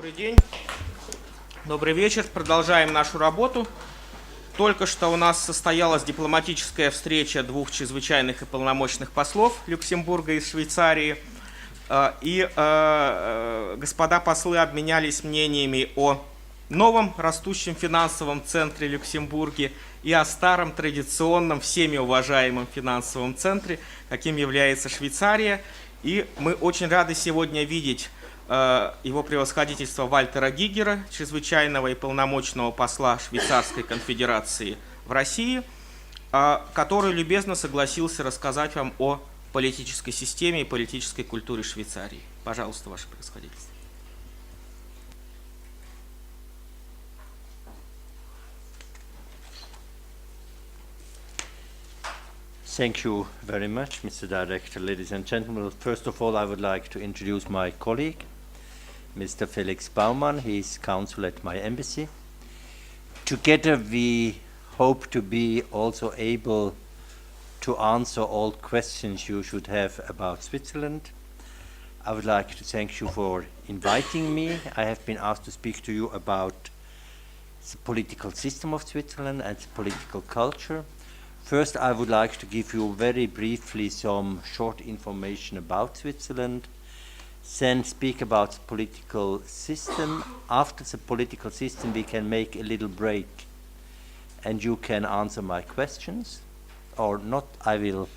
Добрый день, добрый вечер. Продолжаем нашу работу. Только что у нас состоялась дипломатическая встреча двух чрезвычайных и полномочных послов Люксембурга и Швейцарии. И господа послы обменялись мнениями о новом растущем финансовом центре Люксембурге и о старом традиционном, всеми уважаемом финансовом центре, каким является Швейцария. И мы очень рады сегодня видеть Его Превосходительства Вальтера Гигера, чрезвычайного и полномочного посла Швейцарской конфедерации в России, который любезно согласился рассказать вам о политической системе и политической культуре Швейцарии. Пожалуйста, Ваше Превосходительство. Thank you very much, Mr. Director. Ladies and gentlemen, first of all, I would like to introduce my colleague, Mr. Felix Baumann. He is counsel at my embassy. Together, we hope to be also able to answer all questions you should have about Switzerland. I would like to thank you for inviting me. I have been asked to speak to you about the political system of Switzerland and the political culture. First, I would like to give you very briefly some short information about Switzerland, then speak about the political system. After the political system, we can make a little break and you can answer my questions, or not, I will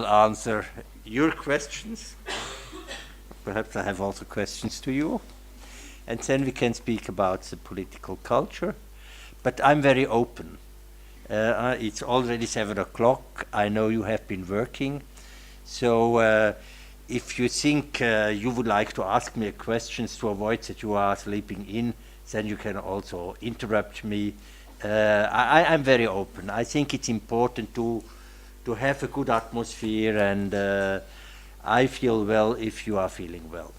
answer your questions. Perhaps I have also questions to you. And then we can speak about the political culture. But I'm very open. It's already 7 o'clock. I know you have been working. So if you think you would like to ask me questions to avoid that you are sleeping in, then you can also interrupt me. I'm very open. I think it's important to have a good atmosphere, and I feel well if you are feeling well.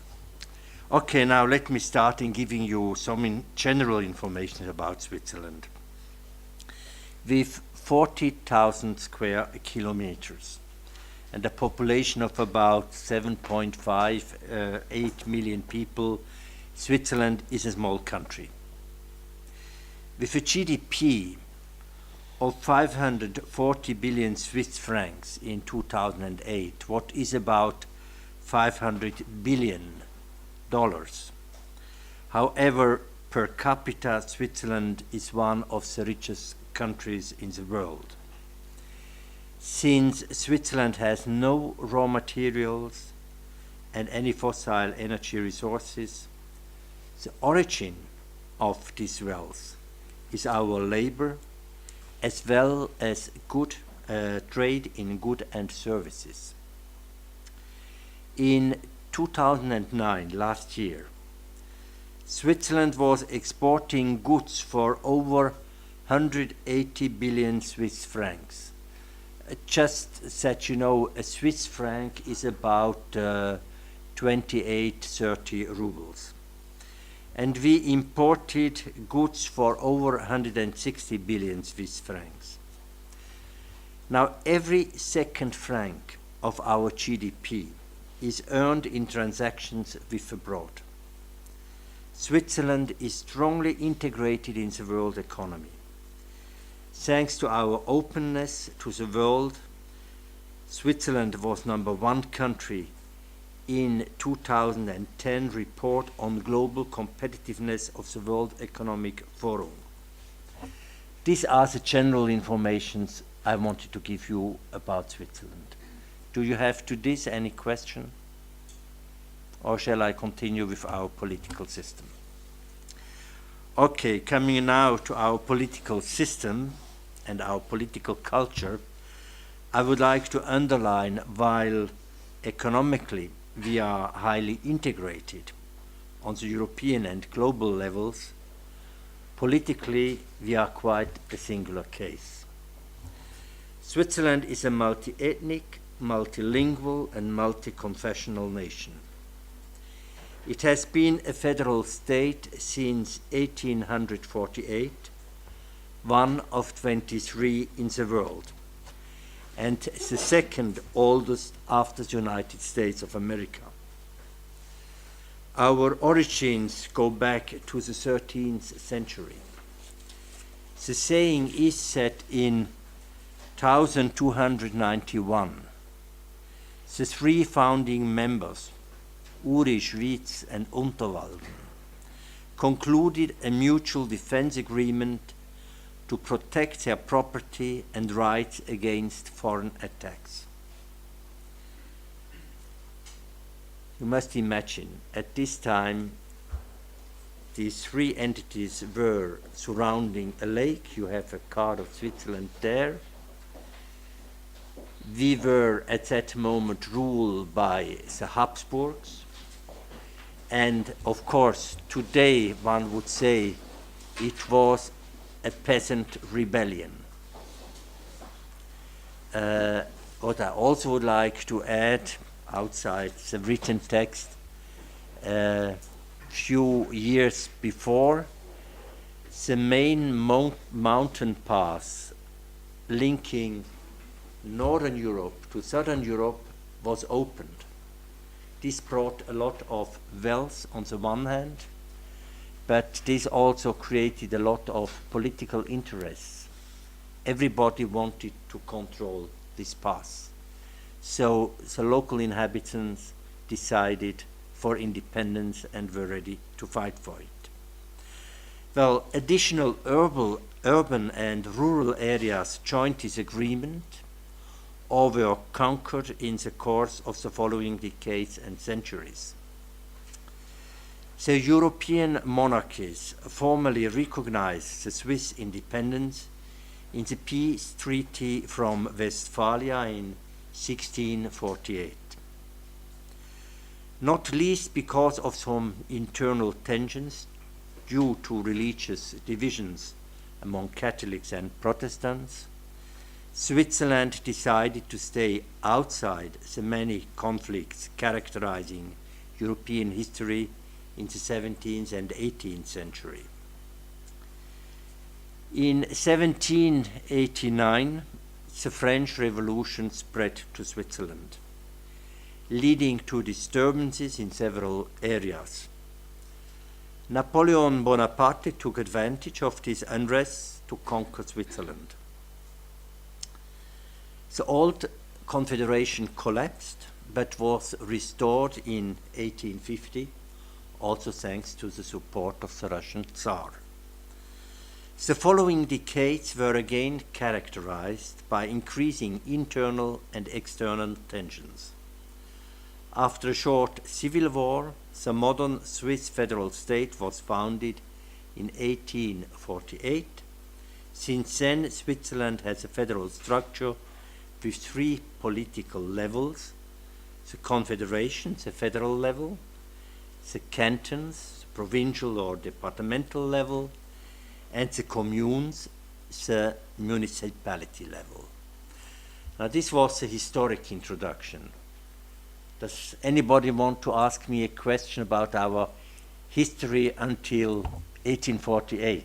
Okay, now let me start in giving you some general information about Switzerland. With 40,000 square kilometers and a population of about 7.58 million people, Switzerland is a small country. With a GDP of 540 billion Swiss francs in 2008, what is about $500 billion. However, per capita, Switzerland is one of the richest countries in the world. Since Switzerland has no raw materials and any fossil energy resources, the origin of this wealth is our labor, as well as good trade in goods and services. In 2009, last year, Switzerland was exporting goods for over 180 billion Swiss francs. Just that you know, a Swiss franc is about 28-30 rubles. And we imported goods for over 160 billion Swiss francs. Now, every second franc of our GDP is earned in transactions with abroad. Switzerland is strongly integrated in the world economy. Thanks to our openness to the world, Switzerland was #1 country in 2010 report on global competitiveness of the World Economic Forum. These are the general informations I wanted to give you about Switzerland. Do you have to this any question? Or shall I continue with our political system? Okay, coming now to our political system and our political culture, I would like to underline, while economically we are highly integrated on the European and global levels, politically we are quite a singular case. Switzerland is a multi-ethnic, multilingual and multi-confessional nation. It has been a federal state since 1848, one of 23 in the world, and the second oldest after the United States of America. Our origins go back to the 13th century. The saying is that in 1291, the three founding members, Uri, Schwyz, and Unterwalden, concluded a mutual defense agreement to protect their property and rights against foreign attacks. You must imagine, at this time, these three entities were surrounding a lake. You have a card of Switzerland there. We were at that moment ruled by the Habsburgs. And of course, today one would say it was a peasant rebellion. What I also would like to add, outside the written text, few years before, the main mountain pass linking Northern Europe to Southern Europe was opened. This brought a lot of wealth on the one hand, but this also created a lot of political interests. Everybody wanted to control this pass. So the local inhabitants decided for independence and were ready to fight for it. Well, additional urban and rural areas joined this agreement or were conquered in the course of the following decades and centuries. The European monarchies formally recognized the Swiss independence in the peace treaty from Westphalia in 1648. Not least because of some internal tensions due to religious divisions among Catholics and Protestants, Switzerland decided to stay outside the many conflicts characterizing European history in the 17th and 18th century. In 1789, the French Revolution spread to Switzerland, leading to disturbances in several areas. Napoleon Bonaparte took advantage of this unrest to conquer Switzerland. The old confederation collapsed, but was restored in 1850, also thanks to the support of the Russian Tsar. The following decades were again characterized by increasing internal and external tensions. After a short civil war, the modern Swiss federal state was founded in 1848. Since then, Switzerland has a federal structure with three political levels: the confederation, the federal level, the cantons, the provincial or departmental level, and the communes, the municipality level. Now, this was the historic introduction. Does anybody want to ask me a question about our history until 1848?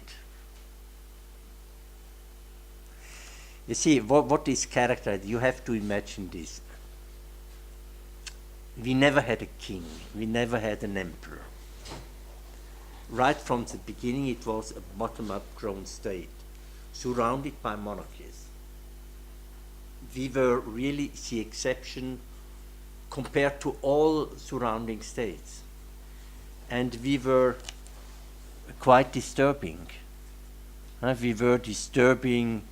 You see, what is characterized? You have to imagine this. We never had a king. We never had an emperor. Right from the beginning, it was a bottom-up grown state, surrounded by monarchies. We were really the exception compared to all surrounding states. And we were quite disturbing. We were disturbing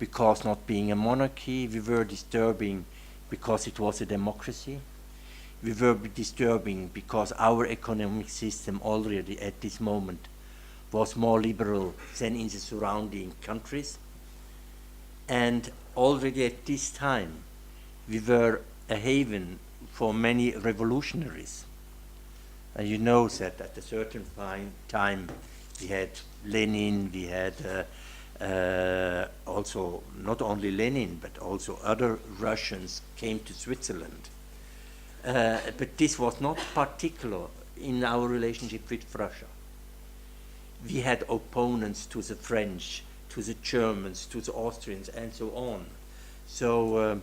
because not being a monarchy, we were disturbing because it was a democracy, we were disturbing because our economic system already at this moment was more liberal than in the surrounding countries. And already at this time, we were a haven for many revolutionaries. And you know that at a certain time we had Lenin, we had also not only Lenin, but also other Russians came to Switzerland. But this was not particular in our relationship with Russia. We had opponents to the French, to the Germans, to the Austrians, and so on. So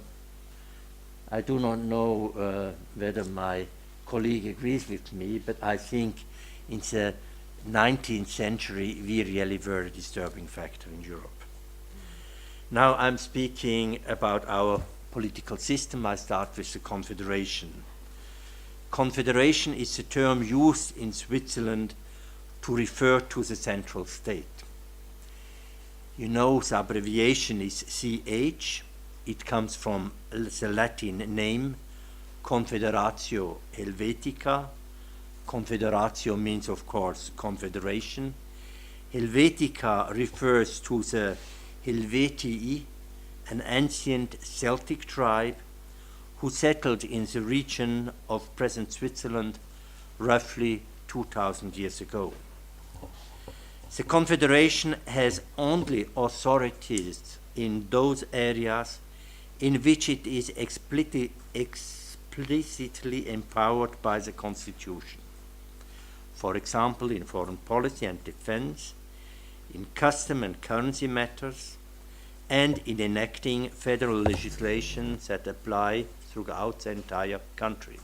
I do not know whether my colleague agrees with me, but I think in the 19th century we really were a disturbing factor in Europe. Now I'm speaking about our political system. I start with the Confederation. Confederation is a term used in Switzerland to refer to the central state. You know, the abbreviation is CH. It comes from the Latin name Confederatio Helvetica. Confederatio means, of course, confederation. Helvetica refers to the Helvetii, an ancient Celtic tribe who settled in the region of present Switzerland roughly 2,000 years ago. The Confederation has only authorities in those areas in which it is explicitly empowered by the Constitution. For example, in foreign policy and defense, in custom and currency matters, and in enacting federal legislation that apply throughout the entire country.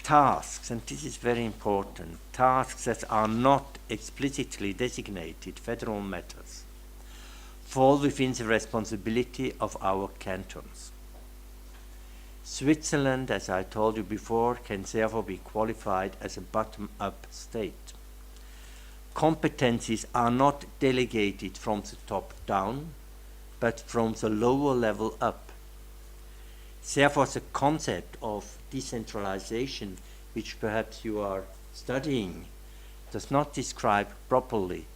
Tasks, and this is very important, tasks that are not explicitly designated federal matters fall within the responsibility of our cantons. Switzerland, as I told you before, can therefore be qualified as a bottom-up state. Competencies are not delegated from the top down, but from the lower level up. Therefore, the concept of decentralization, which perhaps you are studying, does not describe properly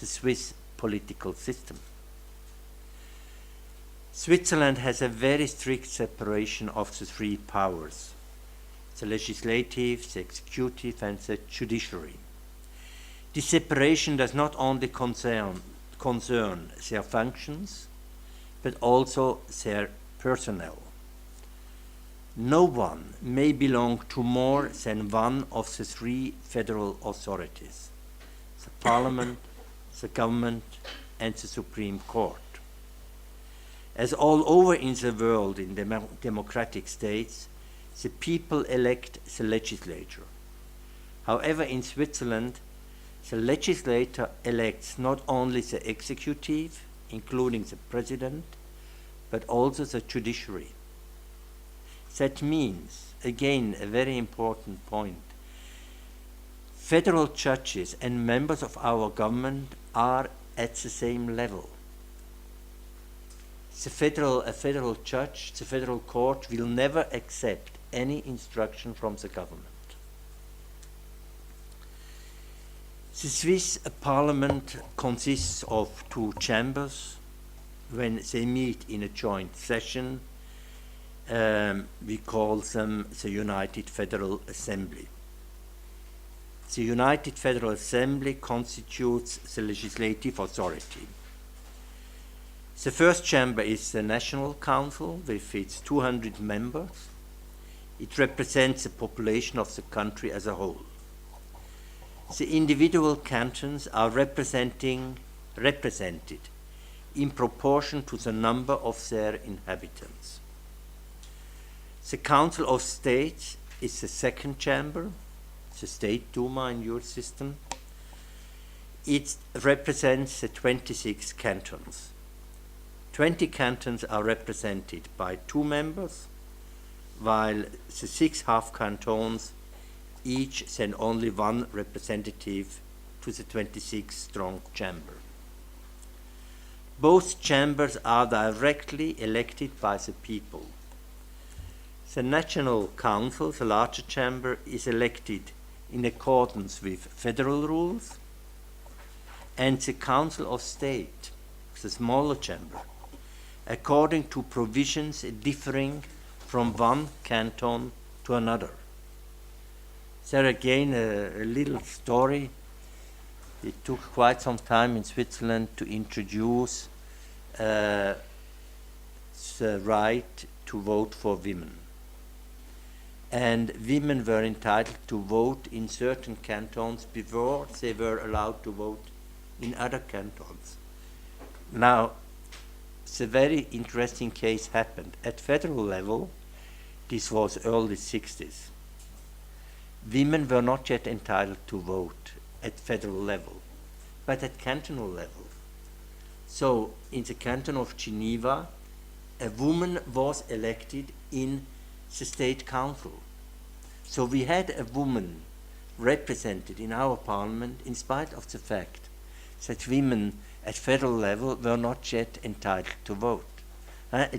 the Swiss political system. Switzerland has a very strict separation of the three powers, the legislative, the executive, and the judiciary. This separation does not only concern their functions, but also their personnel. No one may belong to more than one of the three federal authorities, the Parliament, the government, and the Supreme Court. As all over in the world in democratic states, the people elect the legislature. However, in Switzerland, the legislator elects not only the executive, including the president, but also the judiciary. That means, again, a very important point, federal judges and members of our government are at the same level. A federal judge, the federal court, will never accept any instruction from the government. The Swiss parliament consists of two chambers. When they meet in a joint session, we call them the United Federal Assembly. The United Federal Assembly constitutes the legislative authority. The first chamber is the National Council with its 200 members. It represents the population of the country as a whole. The individual cantons are represented in proportion to the number of their inhabitants. The Council of States is the second chamber, the State Duma in your system. It represents the 26 cantons. 20 cantons are represented by 2 members, while the 6 half cantons each send only 1 representative to the 26-strong chamber. Both chambers are directly elected by the people. The National Council, the larger chamber, is elected in accordance with federal rules, and the Council of State, the smaller chamber, according to provisions differing from one canton to another. There again a little story. It took quite some time in Switzerland to introduce the right to vote for women. And women were entitled to vote in certain cantons before they were allowed to vote in other cantons. Now, the very interesting case happened. At federal level, this was early 60s, women were not yet entitled to vote at federal level, but at cantonal level. So in the canton of Geneva, a woman was elected in the state council. So we had a woman represented in our parliament in spite of the fact that women at federal level were not yet entitled to vote.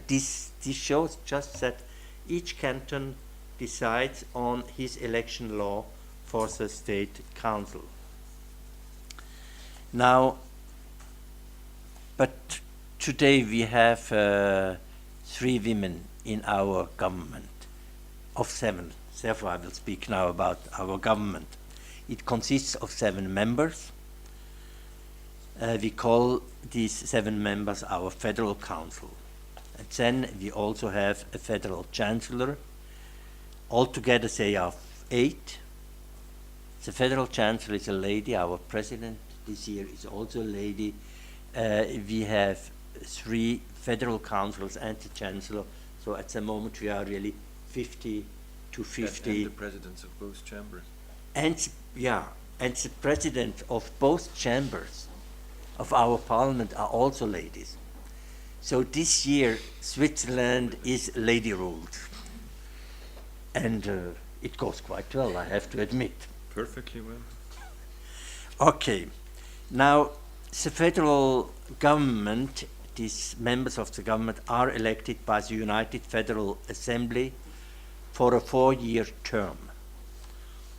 This shows just that each canton decides on his election law for the state council. Now, but today we have 3 women in our government, of 7. Therefore I will speak now about our government. It consists of 7 members. We call these 7 members our Federal Council. And then we also have a Federal Chancellor. Altogether they are 8. The Federal Chancellor is a lady, our President this year is also a lady. We have 3 Federal Councillors and the Chancellor, so at the moment we are really 50 to 50. And the presidents of both chambers. And the president of both chambers of our parliament are also ladies. So this year Switzerland is lady ruled, and it goes quite well, I have to admit. Perfectly well. Okay, now the federal government, these members of the government are elected by the United Federal Assembly for a 4-year term.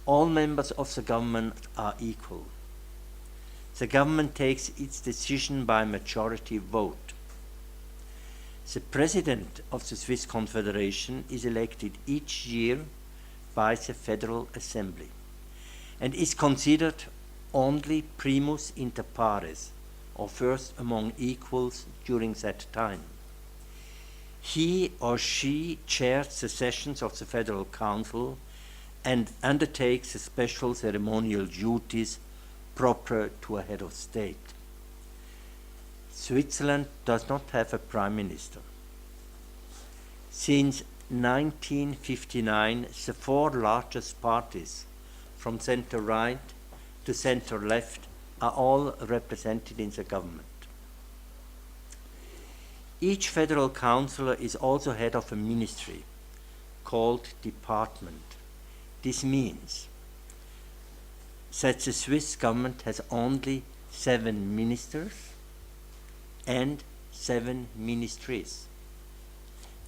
All members of the government are equal. The government takes its decision by majority vote. The President of the Swiss Confederation is elected each year by the Federal Assembly and is considered only primus inter pares, or first among equals during that time. He or she chairs the sessions of the Federal Council and undertakes the special ceremonial duties proper to a head of state. Switzerland does not have a prime minister. Since 1959, the 4 largest parties, from center-right to center-left, are all represented in the government. Each federal councillor is also head of a ministry called department. This means that the Swiss government has only 7 ministers and 7 ministries,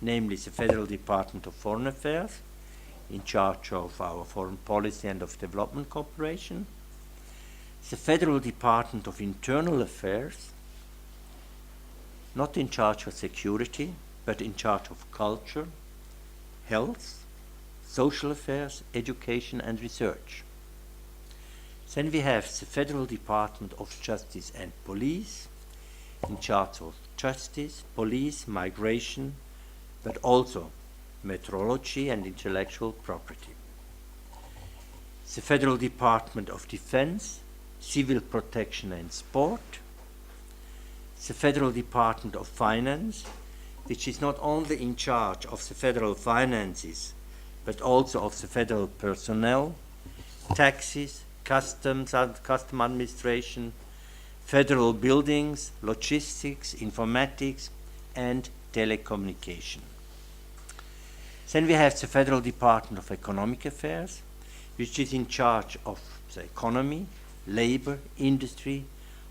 namely the Federal Department of Foreign Affairs, in charge of our foreign policy and of development cooperation, the Federal Department of Internal Affairs, not in charge of security, but in charge of culture, health, social affairs, education and research. Then we have the Federal Department of Justice and Police, in charge of justice, police, migration, but also metrology and intellectual property. The Federal Department of Defense, Civil Protection and Sport, the Federal Department of Finance, which is not only in charge of the federal finances, but also of the federal personnel, taxes, customs and custom administration, federal buildings, logistics, informatics, and telecommunication. Then we have the Federal Department of Economic Affairs, which is in charge of the economy, labor, industry,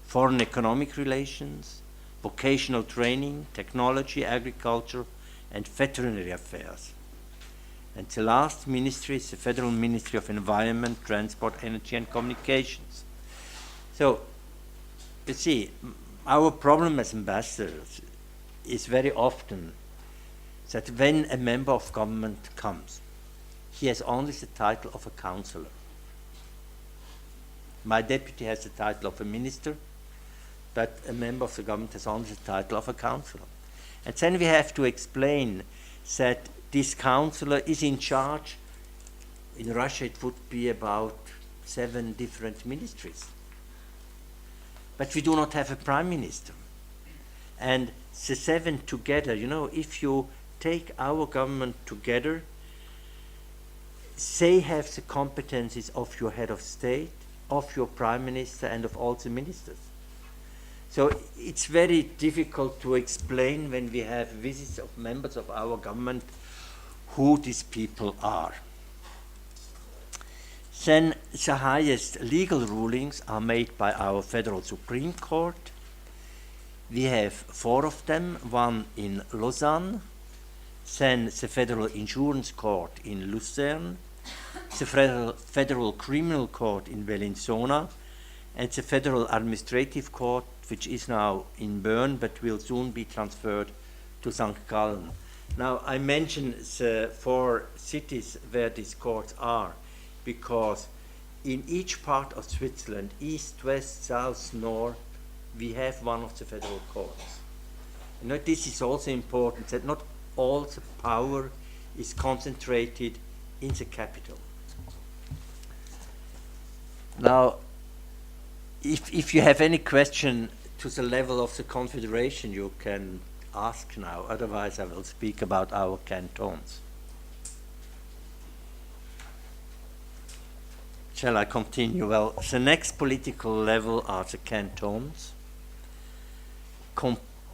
foreign economic relations, vocational training, technology, agriculture, and veterinary affairs. And the last ministry is the Federal Ministry of Environment, Transport, Energy and Communications. So, you see, our problem as ambassadors is very often that when a member of government comes, he has only the title of a councillor. My deputy has the title of a minister, but a member of the government has only the title of a councillor. And then we have to explain that this councillor is in charge. In Russia it would be about 7 different ministries. But we do not have a prime minister. And the 7 together, you know, if you take our government together, they have the competencies of your head of state, of your prime minister, and of all the ministers. So it's very difficult to explain when we have visits of members of our government who these people are. Then the highest legal rulings are made by our Federal Supreme Court. We have 4 of them, one in Lausanne, then the Federal Insurance Court in Lucerne, the Federal Criminal Court in Bellinzona, and the Federal Administrative Court, which is now in Bern but will soon be transferred to St. Gallen. Now, I mention the 4 cities where these courts are because in each part of Switzerland, east, west, south, north, we have one of the federal courts. You know, this is also important that not all the power is concentrated in the capital. Now, if you have any question to the level of the Confederation, you can ask now. Otherwise, I will speak about our cantons. Shall I continue? Well, the next political level are the cantons,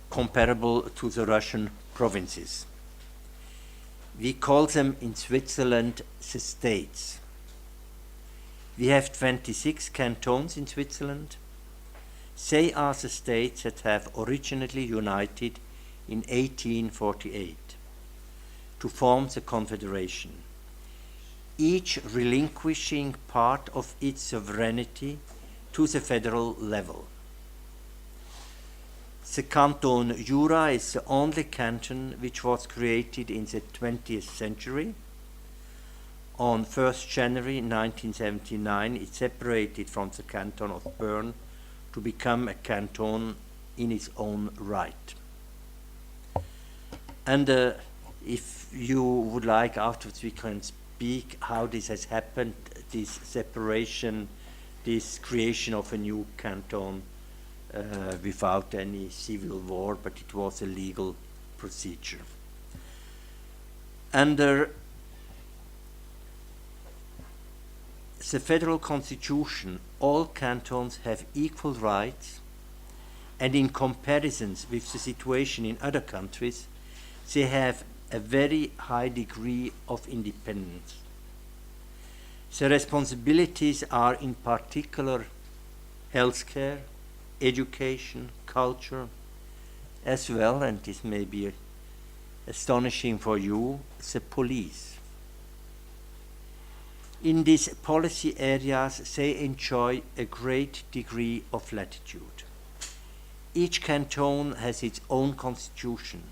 comparable to the Russian provinces. We call them in Switzerland the states. We have 26 cantons in Switzerland. They are the states that have originally united in 1848 to form the Confederation, each relinquishing part of its sovereignty to the federal level. The Canton Jura is the only canton which was created in the 20th century. On 1st January 1979, it separated from the canton of Bern to become a canton in its own right. And if you would like, afterwards we can speak how this has happened, this separation, this creation of a new canton without any civil war, but it was a legal procedure. Under the federal constitution, all cantons have equal rights, and in comparisons with the situation in other countries, they have a very high degree of independence. The responsibilities are in particular healthcare, education, culture, as well, and this may be astonishing for you, the police. In these policy areas, they enjoy a great degree of latitude. Each canton has its own constitution,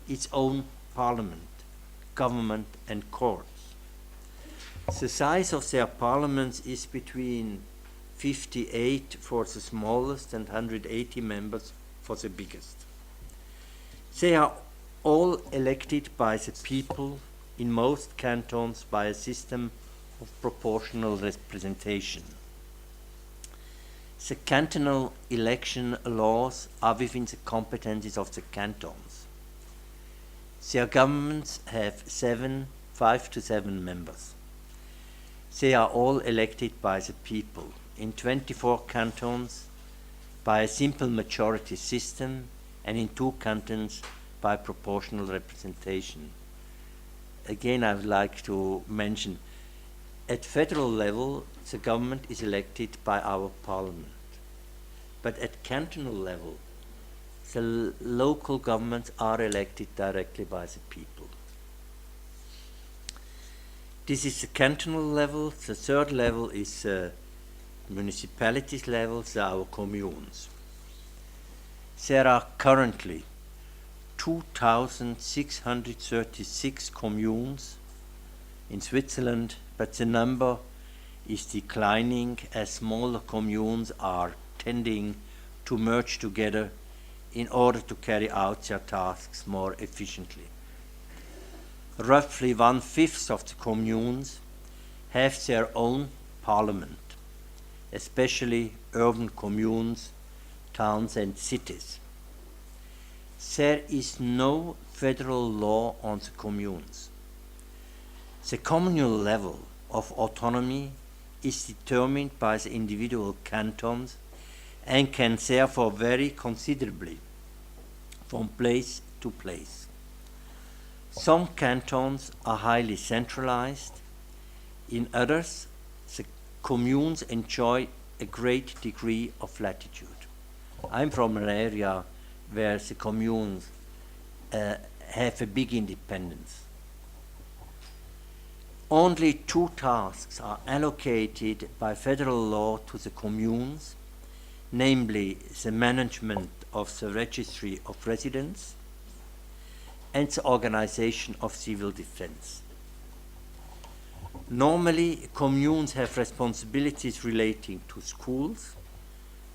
its own parliament, government, and courts. The size of their parliaments is between 58 for the smallest and 180 members for the biggest. They are all elected by the people, in most cantons by a system of proportional representation. The cantonal election laws are within the competencies of the cantons. Their governments have 5 to 7 members. They are all elected by the people, in 24 cantons by a simple majority system, and in 2 cantons by proportional representation. Again, I would like to mention, at federal level, the government is elected by our parliament. But at cantonal level, the local governments are elected directly by the people. This is the cantonal level. The third level is municipalities level, so our communes. There are currently 2,636 communes in Switzerland, but the number is declining as smaller communes are tending to merge together in order to carry out their tasks more efficiently. Roughly 1/5 of the communes have their own parliament, especially urban communes, towns and cities. There is no federal law on the communes. The communal level of autonomy is determined by the individual cantons and can therefore vary considerably from place to place. Some cantons are highly centralized. In others, the communes enjoy a great degree of latitude. I'm from an area where the communes have a big independence. Only 2 tasks are allocated by federal law to the communes, namely the management of the registry of residents and the organization of civil defense. Normally, communes have responsibilities relating to schools,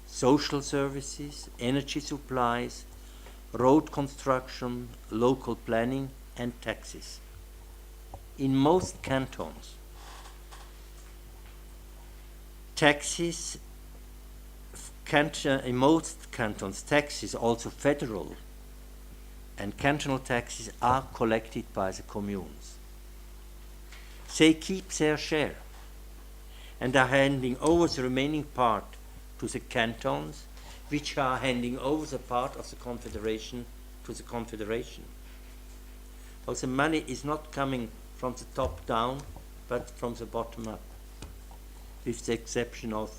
social services, energy supplies, road construction, local planning, and taxes. In most cantons, taxes, also federal and cantonal taxes, are collected by the communes. They keep their share and are handing over the remaining part to the cantons, which are handing over the part of the confederation to the confederation. Also, money is not coming from the top down, but from the bottom up, with the exception of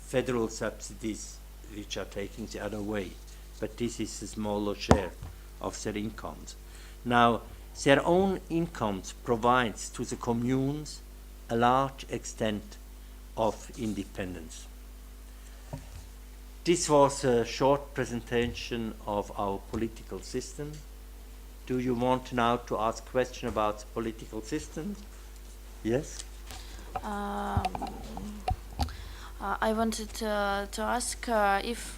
federal subsidies, which are taking the other way. But this is a smaller share of their incomes. Now, their own incomes provides to the communes a large extent of independence. This was a short presentation of our political system. Do you want now to ask a question about the political system? Yes? I wanted to ask if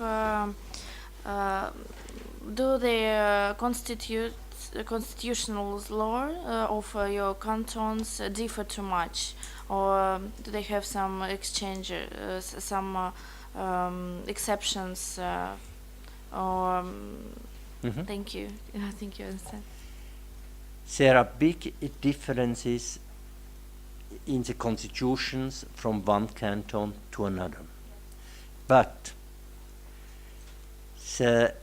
do the constitutional law of your cantons differ too much, or do they have some exchange, some exceptions? Thank you. I think you understand. There are big differences in the constitutions from one canton to another. But the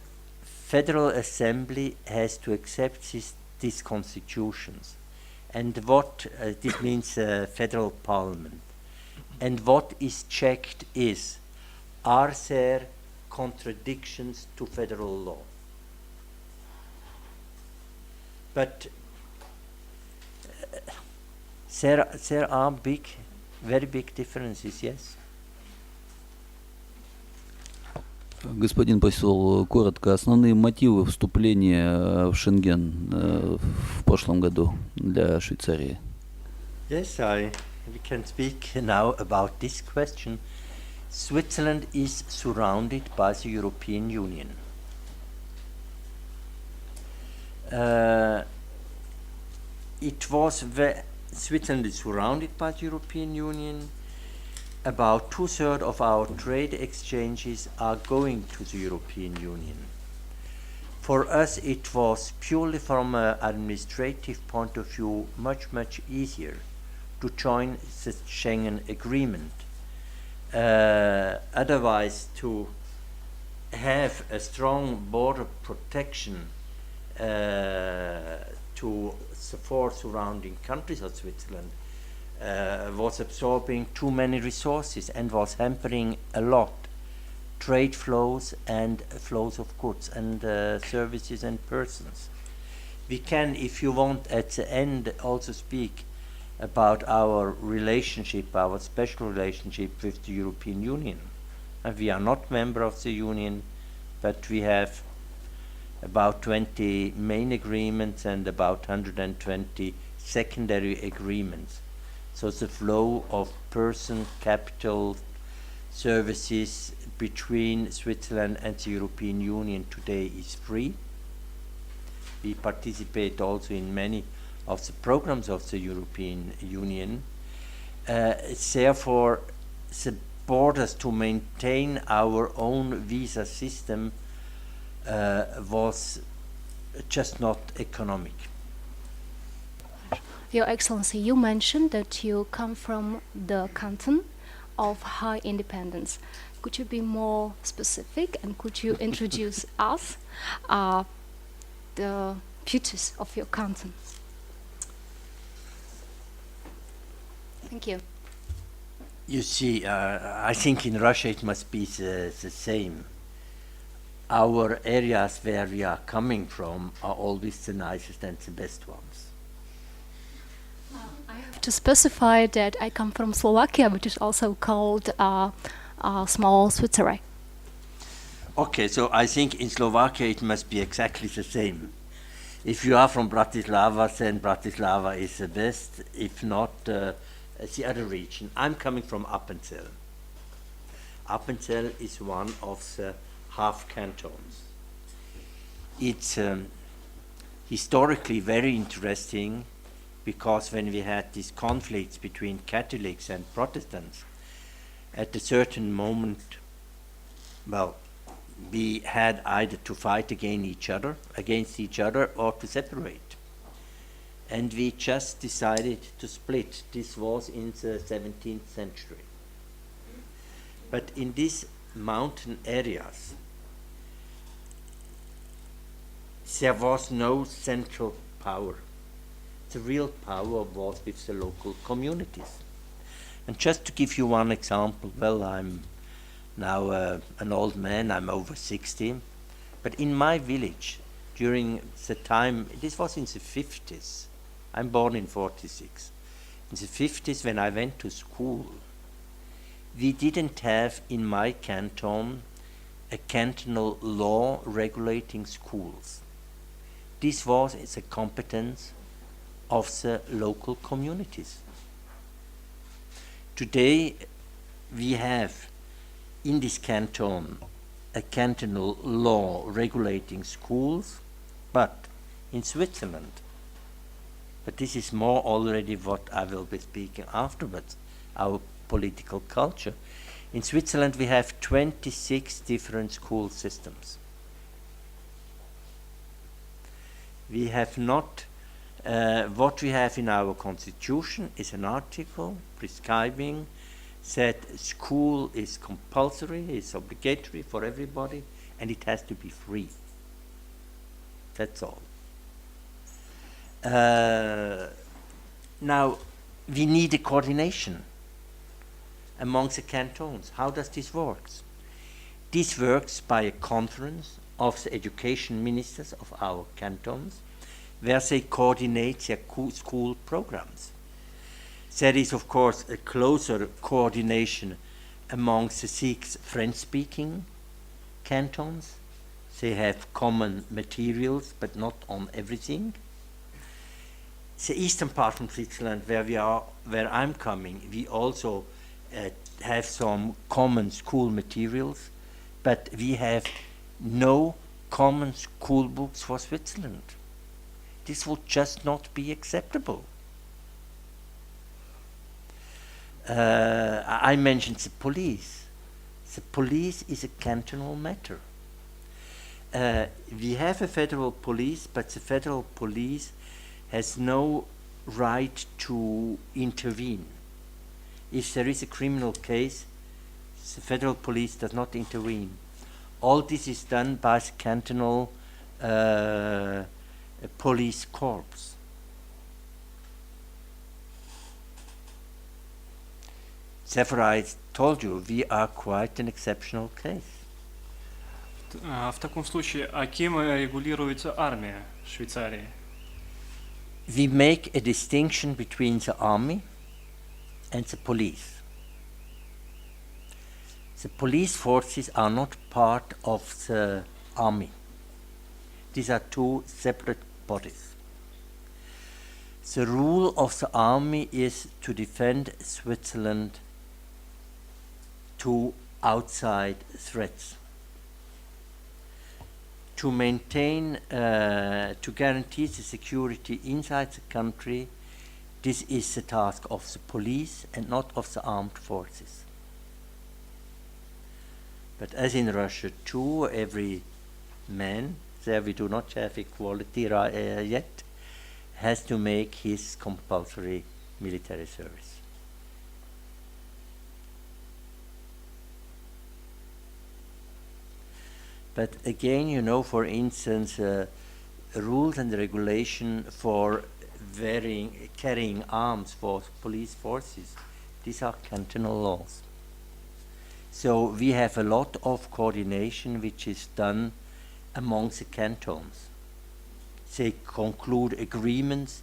Federal Assembly has to accept these constitutions. And what this means Federal Parliament. And what is checked is, are there contradictions to federal law? But there are very big differences, yes. Господин посол, коротко, основные мотивы вступления в Шенген в прошлом году для Швейцарии. Yes, we can speak now about this question. Switzerland is surrounded by the European Union. Switzerland is surrounded by the European Union. About 2/3 of our trade exchanges are going to the European Union. For us, it was purely from an administrative point of view much easier to join the Schengen Agreement. Otherwise, to have a strong border protection to the 4 surrounding countries of Switzerland was absorbing too many resources and was hampering a lot trade flows and flows of goods and services and persons. We can, if you want, at the end also speak about our relationship, our special relationship with the European Union. And we are not member of the Union, but we have about 20 main agreements and about 120 secondary agreements. So the flow of person, capital, services between Switzerland and the European Union today is free. We participate also in many of the programs of the European Union. Therefore, the borders to maintain our own visa system was just not economic. Your Excellency, you mentioned that you come from the canton of high independence. Could you be more specific and could you introduce us the features of your canton? Thank you. You see, I think in Russia it must be the same. Our areas where we are coming from are always the nicest and the best ones. I have to specify that I come from Slovakia, which is also called small Switzerland. Okay, so I think in Slovakia it must be exactly the same. If you are from Bratislava, then Bratislava is the best. If not, the other region. I'm coming from Appenzell. Appenzell is one of the half cantons. It's historically very interesting because when we had these conflicts between Catholics and Protestants, at a certain moment, well, we had either to fight against each other or to separate. And we just decided to split. This was in the 17th century. But in these mountain areas, there was no central power. The real power was with the local communities. And just to give you one example, well, I'm now an old man, I'm over 60, but in my village, during the time, this was in the 50s, I'm born in 46. In the 50s, when I went to school, we didn't have in my canton a cantonal law regulating schools. This was the competence of the local communities. Today, we have in this canton a cantonal law regulating schools, but in Switzerland, but this is more already what I will be speaking afterwards, our political culture. In Switzerland we have 26 different school systems. We have not, what we have in our constitution is an article prescribing that school is compulsory, is obligatory for everybody, and it has to be free. That's all. Now, we need a coordination amongst the cantons. How does this work? This works by a conference of the education ministers of our cantons, where they coordinate their school programs. There is, of course, a closer coordination amongst the 6 French-speaking cantons. They have common materials, but not on everything. The eastern part of Switzerland, where I'm coming, we also have some common school materials, but we have no common school books for Switzerland. This would just not be acceptable. I mentioned the police. The police is a cantonal matter. We have a federal police, but the federal police has no right to intervene. If there is a criminal case, the federal police does not intervene. All this is done by the cantonal police corps. Therefore, I told you, we are quite an exceptional case. В таком случае, а кем регулируется армия Швейцарии? We make a distinction between the army and the police. The police forces are not part of the army. These are 2 separate bodies. The rule of the army is to defend Switzerland to outside threats. To maintain, to guarantee the security inside the country, this is the task of the police and not of the armed forces. But as in Russia too, every man, there we do not have equality yet, has to make his compulsory military service. But again, you know, for instance, rules and regulation for carrying arms for police forces, these are cantonal laws. So we have a lot of coordination which is done amongst the cantons. They conclude agreements.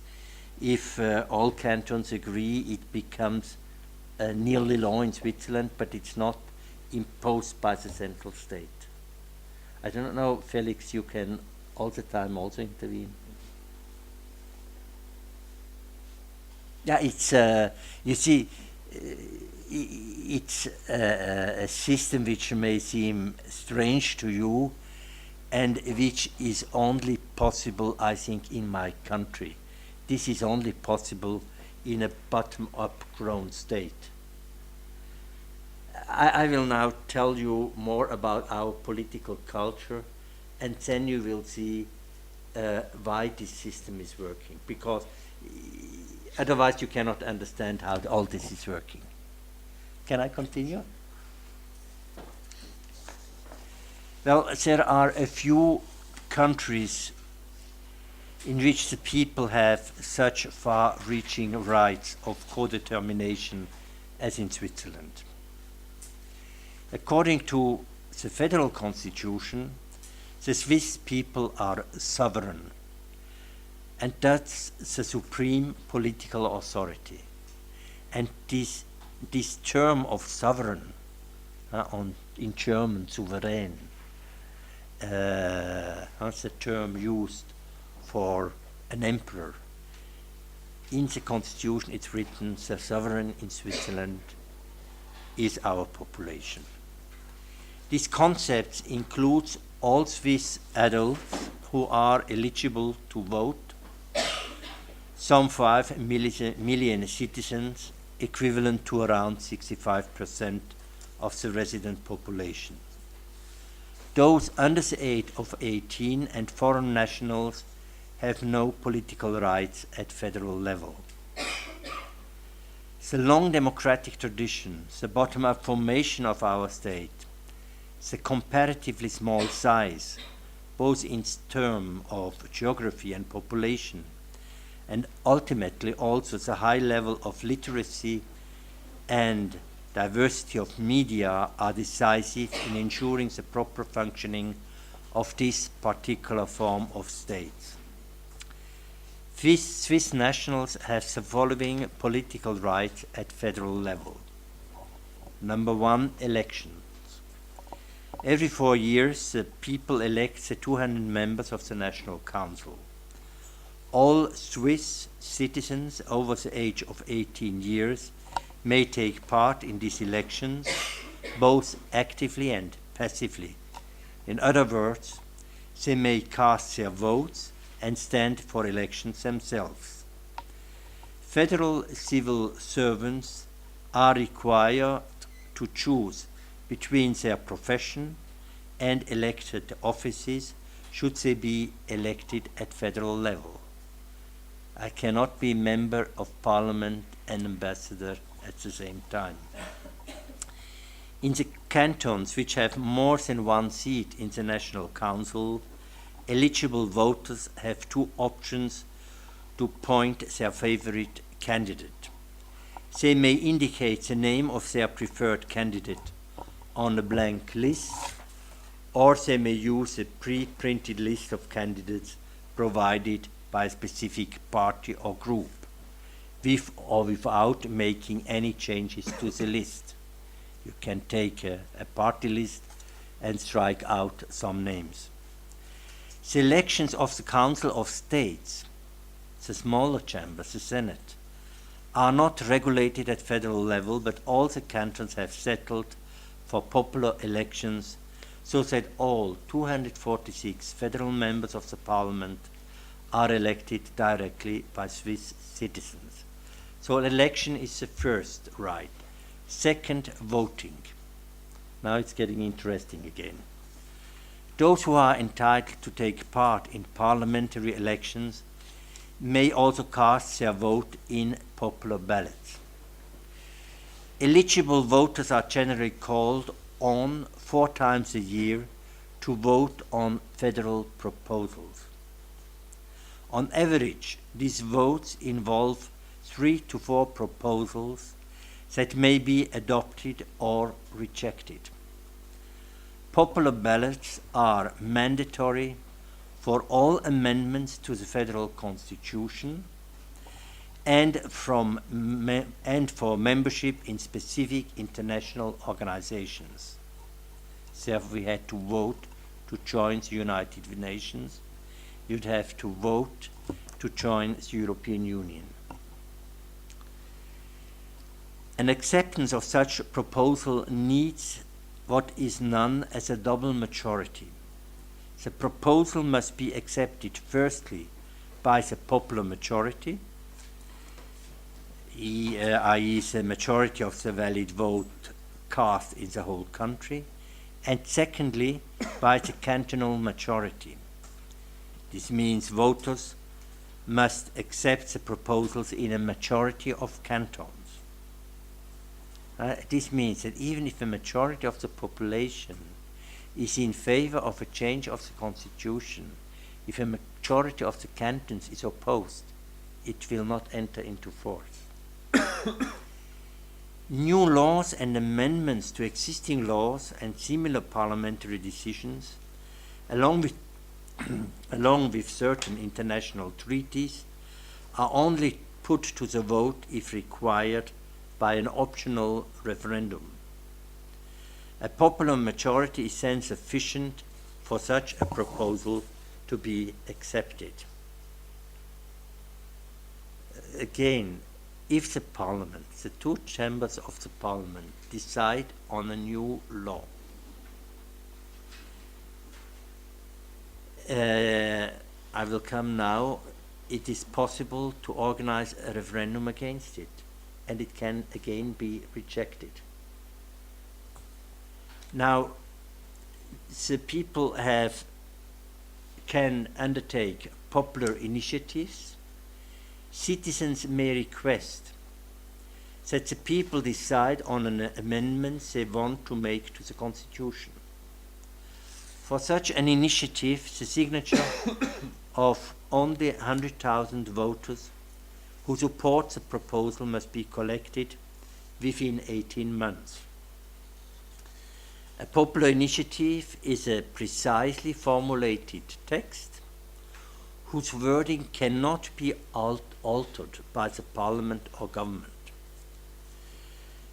If all cantons agree, it becomes nearly law in Switzerland, but it's not imposed by the central state. I don't know, Felix, you can all the time also intervene. Yeah, it's, you see, it's a system which may seem strange to you and which is only possible, I think, in my country. This is only possible in a bottom-up grown state. I will now tell you more about our political culture, and then you will see why this system is working, because otherwise you cannot understand how all this is working. Can I continue? Well, there are a few countries in which the people have such far-reaching rights of co-determination as in Switzerland. According to the federal constitution, the Swiss people are sovereign, and that's the supreme political authority. And this term of sovereign, in German, souverän, that's the term used for an emperor. In the constitution it's written, the sovereign in Switzerland is our population. This concept includes all Swiss adults who are eligible to vote, some 5 million citizens, equivalent to around 65% of the resident population. Those under the age of 18 and foreign nationals have no political rights at federal level. The long democratic tradition, the bottom-up formation of our state, the comparatively small size, both in terms of geography and population, and ultimately also the high level of literacy and diversity of media are decisive in ensuring the proper functioning of this particular form of state. Swiss nationals have the following political rights at federal level. Number 1, elections. Every 4 years, the people elect the 200 members of the National Council. All Swiss citizens over the age of 18 years may take part in these elections, both actively and passively. In other words, they may cast their votes and stand for elections themselves. Federal civil servants are required to choose between their profession and elected offices should they be elected at federal level. I cannot be member of parliament and ambassador at the same time. In the cantons which have more than one seat in the National Council, eligible voters have 2 options to point their favorite candidate. They may indicate the name of their preferred candidate on a blank list, or they may use a pre-printed list of candidates provided by a specific party or group, with or without making any changes to the list. You can take a party list and strike out some names. The elections of the Council of States, the smaller chamber, the Senate, are not regulated at federal level, but all the cantons have settled for popular elections so that all 246 federal members of the parliament are elected directly by Swiss citizens. So an election is the first right. Second, voting. Now it's getting interesting again. Those who are entitled to take part in parliamentary elections may also cast their vote in popular ballots. Eligible voters are generally called on 4 times a year to vote on federal proposals. On average, these votes involve 3 to 4 proposals that may be adopted or rejected. Popular ballots are mandatory for all amendments to the federal constitution and for membership in specific international organizations. Therefore, we had to vote to join the United Nations. You'd have to vote to join the European Union. An acceptance of such a proposal needs what is known as a double majority. The proposal must be accepted firstly by the popular majority, i.e. the majority of the valid vote cast in the whole country, and secondly by the cantonal majority. This means voters must accept the proposals in a majority of cantons. This means that even if a majority of the population is in favor of a change of the constitution, if a majority of the cantons is opposed, it will not enter into force. New laws and amendments to existing laws and similar parliamentary decisions, along with certain international treaties, are only put to the vote if required by an optional referendum. A popular majority is then sufficient for such a proposal to be accepted. Again, if the parliament, the 2 chambers of the parliament, decide on a new law, I will come now, it is possible to organize a referendum against it, and it can again be rejected. Now, the people can undertake popular initiatives. Citizens may request that the people decide on an amendment they want to make to the Constitution. For such an initiative, the signature of only 100,000 voters who support the proposal must be collected within 18 months. A popular initiative is a precisely formulated text whose wording cannot be altered by the parliament or government.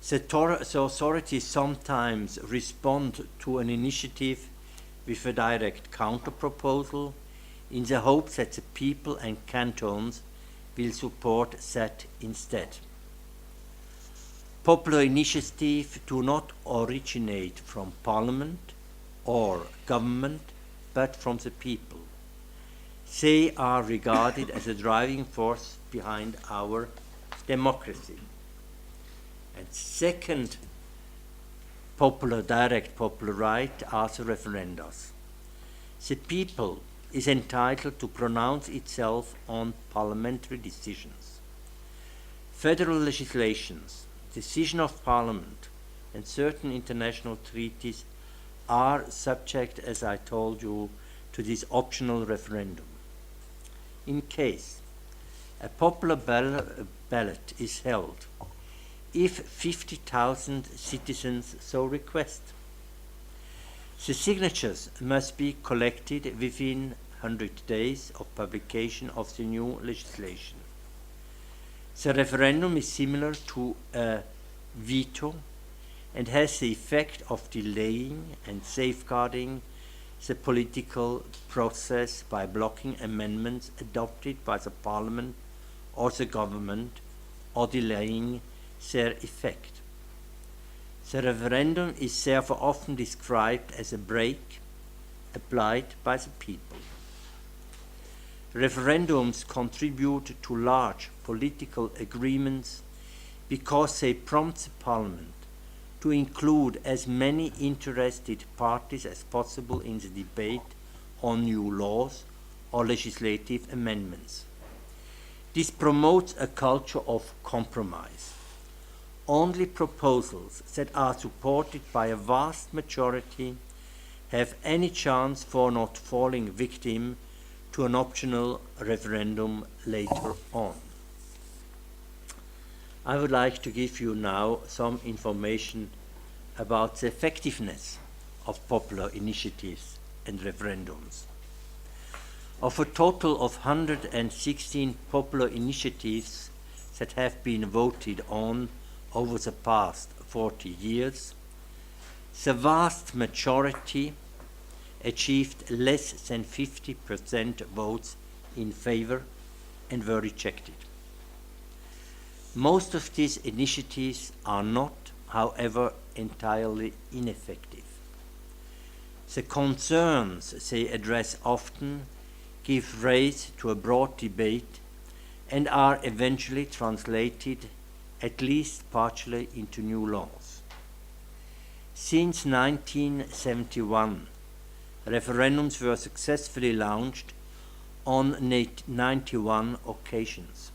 The authorities sometimes respond to an initiative with a direct counter-proposal in the hope that the people and cantons will support that instead. Popular initiatives do not originate from parliament or government, but from the people. They are regarded as a driving force behind our democracy. And second direct popular right are the referendums. The people is entitled to pronounce itself on parliamentary decisions. Federal legislations, decision of parliament, and certain international treaties are subject, as I told you, to this optional referendum. In case a popular ballot is held, if 50,000 citizens so request, the signatures must be collected within 100 days of publication of the new legislation. The referendum is similar to a veto and has the effect of delaying and safeguarding the political process by blocking amendments adopted by the parliament or the government or delaying their effect. The referendum is therefore often described as a brake applied by the people. Referendums contribute to large political agreements because they prompt the parliament to include as many interested parties as possible in the debate on new laws or legislative amendments. This promotes a culture of compromise. Only proposals that are supported by a vast majority have any chance for not falling victim to an optional referendum later on. I would like to give you now some information about the effectiveness of popular initiatives and referendums. Of a total of 116 popular initiatives that have been voted on over the past 40 years, the vast majority achieved less than 50% votes in favor and were rejected. Most of these initiatives are not, however, entirely ineffective. The concerns they address often give rise to a broad debate and are eventually translated, at least partially, into new laws. Since 1971, referendums were successfully launched on 91 occasions.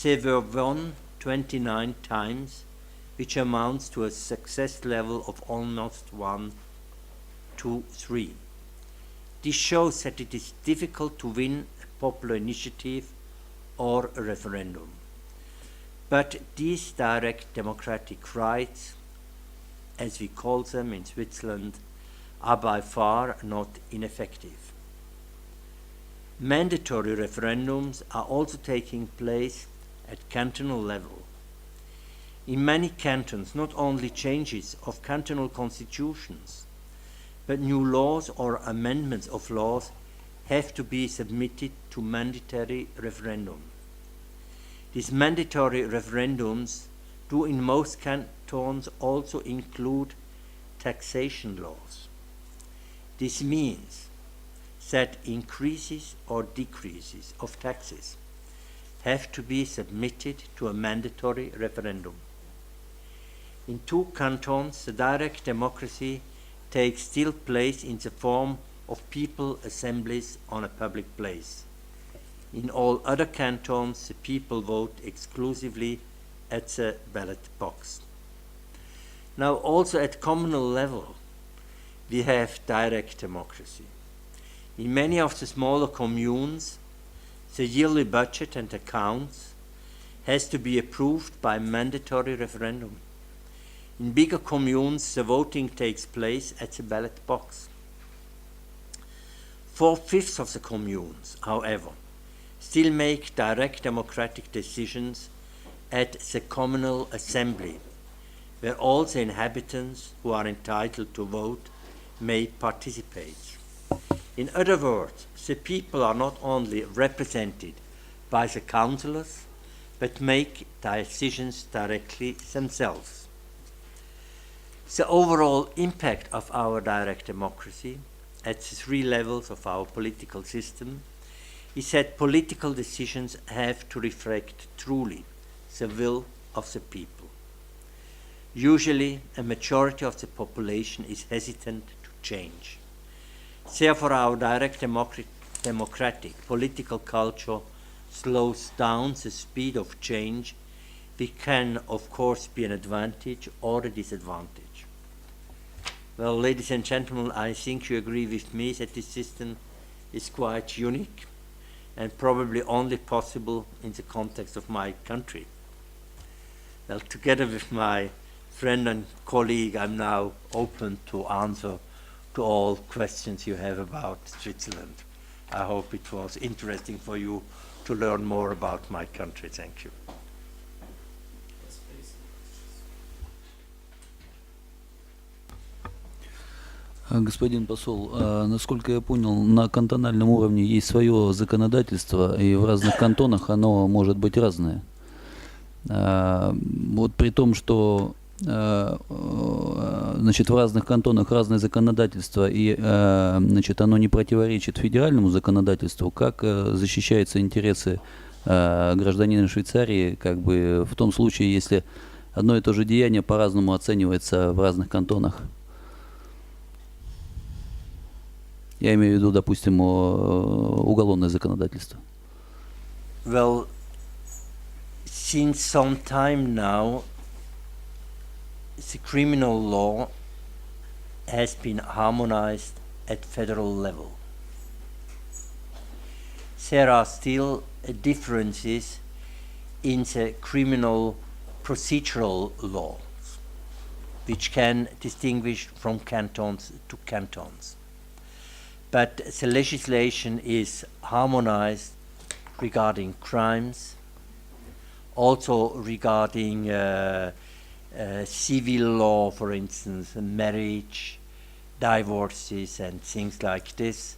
They were won 29 times, which amounts to a success level of almost 1 to 3. This shows that it is difficult to win a popular initiative or a referendum. But these direct democratic rights, as we call them in Switzerland, are by far not ineffective. Mandatory referendums are also taking place at cantonal level. In many cantons, not only changes of cantonal constitutions, but new laws or amendments of laws have to be submitted to mandatory referendum. These mandatory referendums do in most cantons also include taxation laws. This means that increases or decreases of taxes have to be submitted to a mandatory referendum. In 2 cantons, the direct democracy takes still place in the form of people assemblies on a public place. In all other cantons, the people vote exclusively at the ballot box. Now, also at communal level, we have direct democracy. In many of the smaller communes, the yearly budget and accounts has to be approved by mandatory referendum. In bigger communes, the voting takes place at the ballot box. 4/5 of the communes, however, still make direct democratic decisions at the communal assembly, where all the inhabitants who are entitled to vote may participate. In other words, the people are not only represented by the councillors, but make decisions directly themselves. The overall impact of our direct democracy at the 3 levels of our political system is that political decisions have to reflect truly the will of the people. Usually, a majority of the population is hesitant to change. Therefore, our direct democratic political culture slows down the speed of change, which can, of course, be an advantage or a disadvantage. Well, ladies and gentlemen, I think you agree with me that this system is quite unique and probably only possible in the context of my country. Well, together with my friend and colleague, I'm now open to answer to all questions you have about Switzerland. I hope it was interesting for you to learn more about my country. Thank you. Господин посол, насколько я понял, на кантональном уровне есть свое законодательство, и в разных кантонах оно может быть разное. Вот при том, что значит, в разных кантонах разное законодательство, и значит, оно не противоречит федеральному законодательству, как защищаются интересы гражданина Швейцарии, как бы в том случае, если одно и то же деяние по-разному оценивается в разных кантонах? Я имею в виду, допустим, уголовное законодательство. Well, since some time now, the criminal law has been harmonized at federal level. There are still differences in the criminal procedural laws, which can distinguish from cantons to cantons. But the legislation is harmonized regarding crimes, also regarding civil law, for instance, marriage, divorces, and things like this.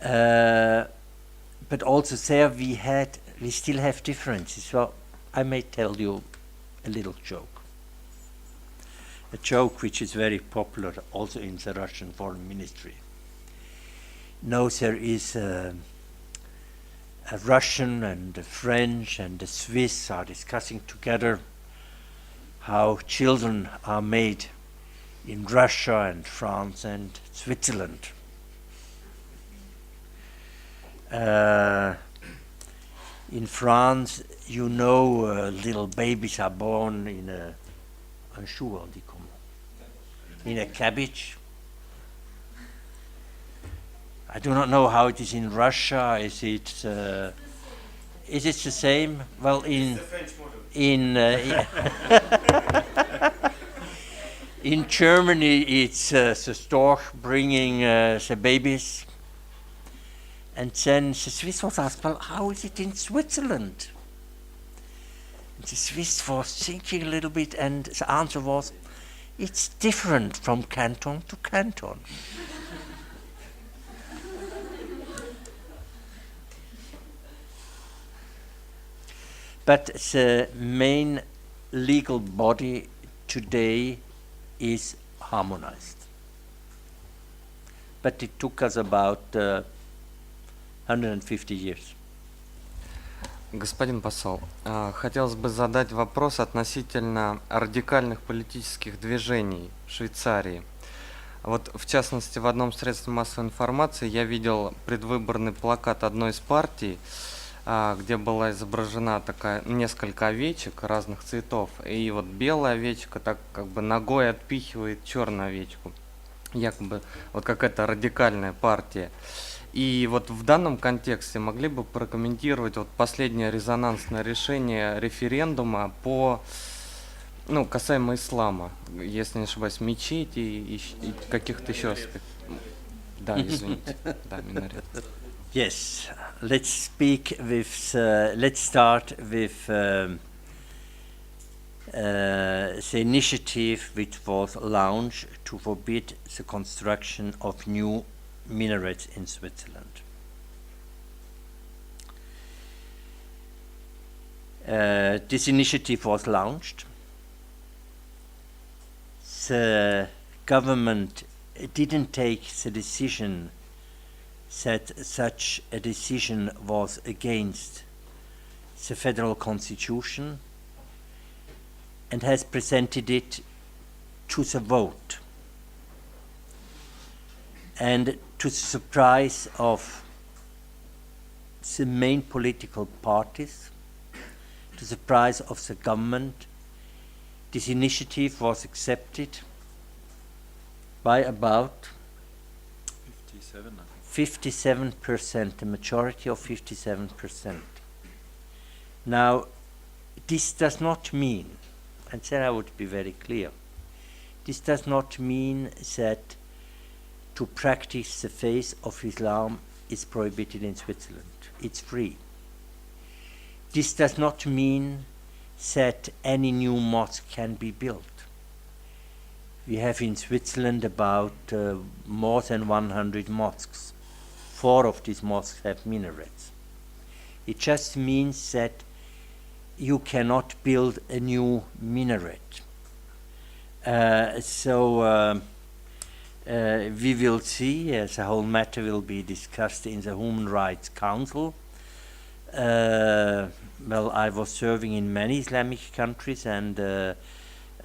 But also there we still have differences. So I may tell you a little joke. A joke which is very popular also in the Russian Foreign Ministry. Now there is a Russian and a French and a Swiss are discussing together how children are made in Russia and France and Switzerland. In France, you know, little babies are born in un chou, on dit comment? In a cabbage. I do not know how it is in Russia. Is it the same? Well, in in Germany, it's the stork bringing the babies. And then the Swiss was asked, well, how is it in Switzerland? And the Swiss was thinking a little bit, and the answer was, it's different from canton to canton. But the main legal body today is harmonized. But it took us about 150 years. Господин посол, хотелось бы задать вопрос относительно радикальных политических движений в Швейцарии. Вот, в частности, в одном средстве массовой информации я видел предвыборный плакат одной из партий, где была изображена такая несколько овечек разных цветов, и вот белая овечка так как бы ногой отпихивает черную овечку, якобы вот какая-то радикальная партия. И вот в данном контексте могли бы прокомментировать вот последнее резонансное решение референдума по, ну, касаемо ислама, если не ошибаюсь, мечети и каких-то еще аспектов. Да, извините, да, минарет. Yes, let's speak with. Let's start with the initiative which was launched to forbid the construction of new minarets in Switzerland. This initiative was launched. The government didn't take the decision that such a decision was against the federal constitution and has presented it to the vote. And to the surprise of the main political parties, to the surprise of the government, this initiative was accepted by about 57%, a majority of 57%. Now, this does not mean, and then I would be very clear, this does not mean that to practice the faith of Islam is prohibited in Switzerland. It's free. This does not mean that any new mosque can be built. We have in Switzerland about more than 100 mosques. 4 of these mosques have minarets. It just means that you cannot build a new minaret. We will see, the whole matter will be discussed in the Human Rights Council. Well, I was serving in many Islamic countries, and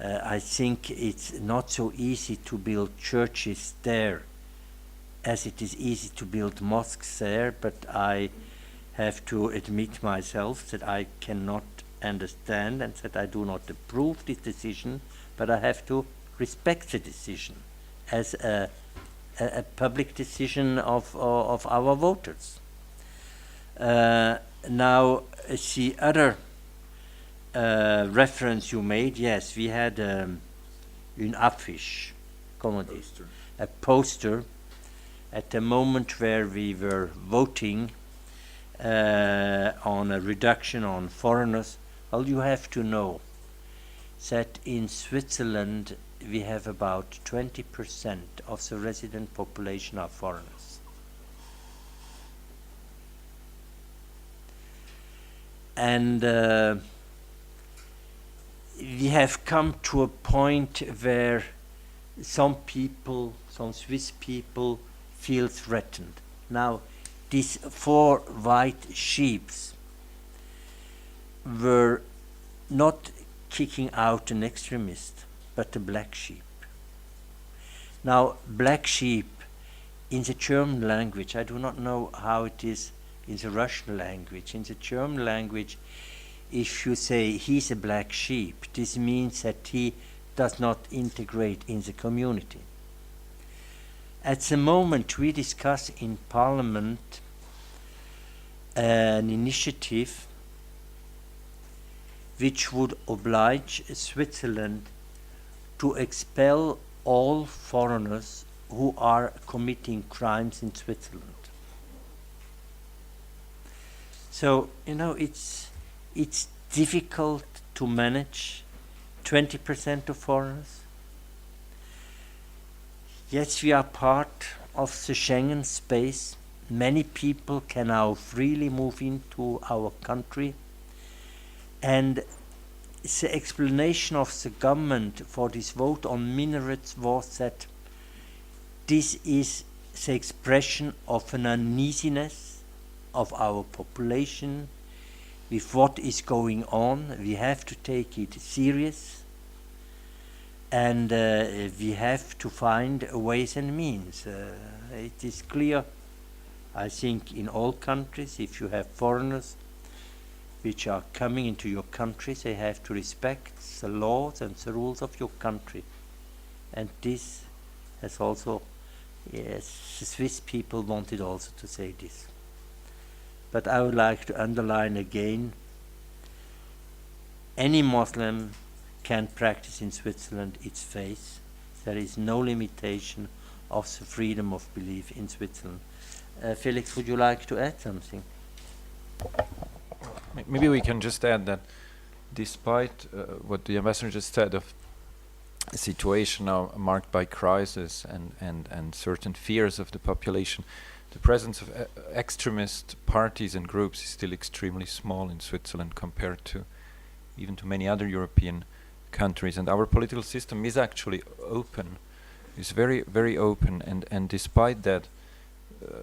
I think it's not so easy to build churches there as it is easy to build mosques there, but I have to admit myself that I cannot understand and that I do not approve this decision, but I have to respect the decision as a public decision of our voters. Now, the other reference you made, yes, we had une affiche, comment on dit, a poster at the moment where we were voting on a reduction on foreigners. Well, you have to know that in Switzerland we have about 20% of the resident population are foreigners. And we have come to a point where some people, some Swiss people, feel threatened. Now, these 4 white sheeps were not kicking out an extremist, but a black sheep. Now, black sheep in the German language, I do not know how it is in the Russian language. In the German language, if you say he's a black sheep, this means that he does not integrate in the community. At the moment we discuss in Parliament an initiative which would oblige Switzerland to expel all foreigners who are committing crimes in Switzerland. So, you know, it's difficult to manage 20% of foreigners. Yes, we are part of the Schengen space. Many people can now freely move into our country. And the explanation of the government for this vote on minarets was that this is the expression of an uneasiness of our population with what is going on. We have to take it serious, and we have to find ways and means. It is clear, I think, in all countries, if you have foreigners which are coming into your country, they have to respect the laws and the rules of your country. And this has also, yes, the Swiss people wanted also to say this. But I would like to underline again, any Muslim can practice in Switzerland its faith. There is no limitation of the freedom of belief in Switzerland. Felix, would you like to add something? Maybe we can just add that despite what the ambassador just said of a situation now marked by crisis and certain fears of the population, the presence of extremist parties and groups is still extremely small in Switzerland compared to even to many other European countries. And our political system is actually open, is very, very open. And despite that,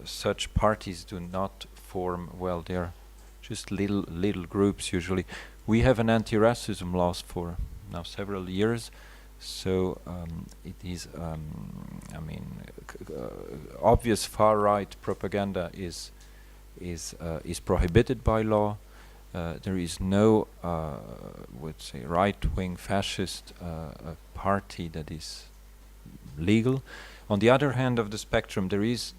such parties do not form, well, they're just little groups usually. We have an anti-racism law for now several years. So it is, I mean, obvious far-right propaganda is prohibited by law. There is no, would say, right-wing fascist party that is legal. On the other hand of the spectrum, there is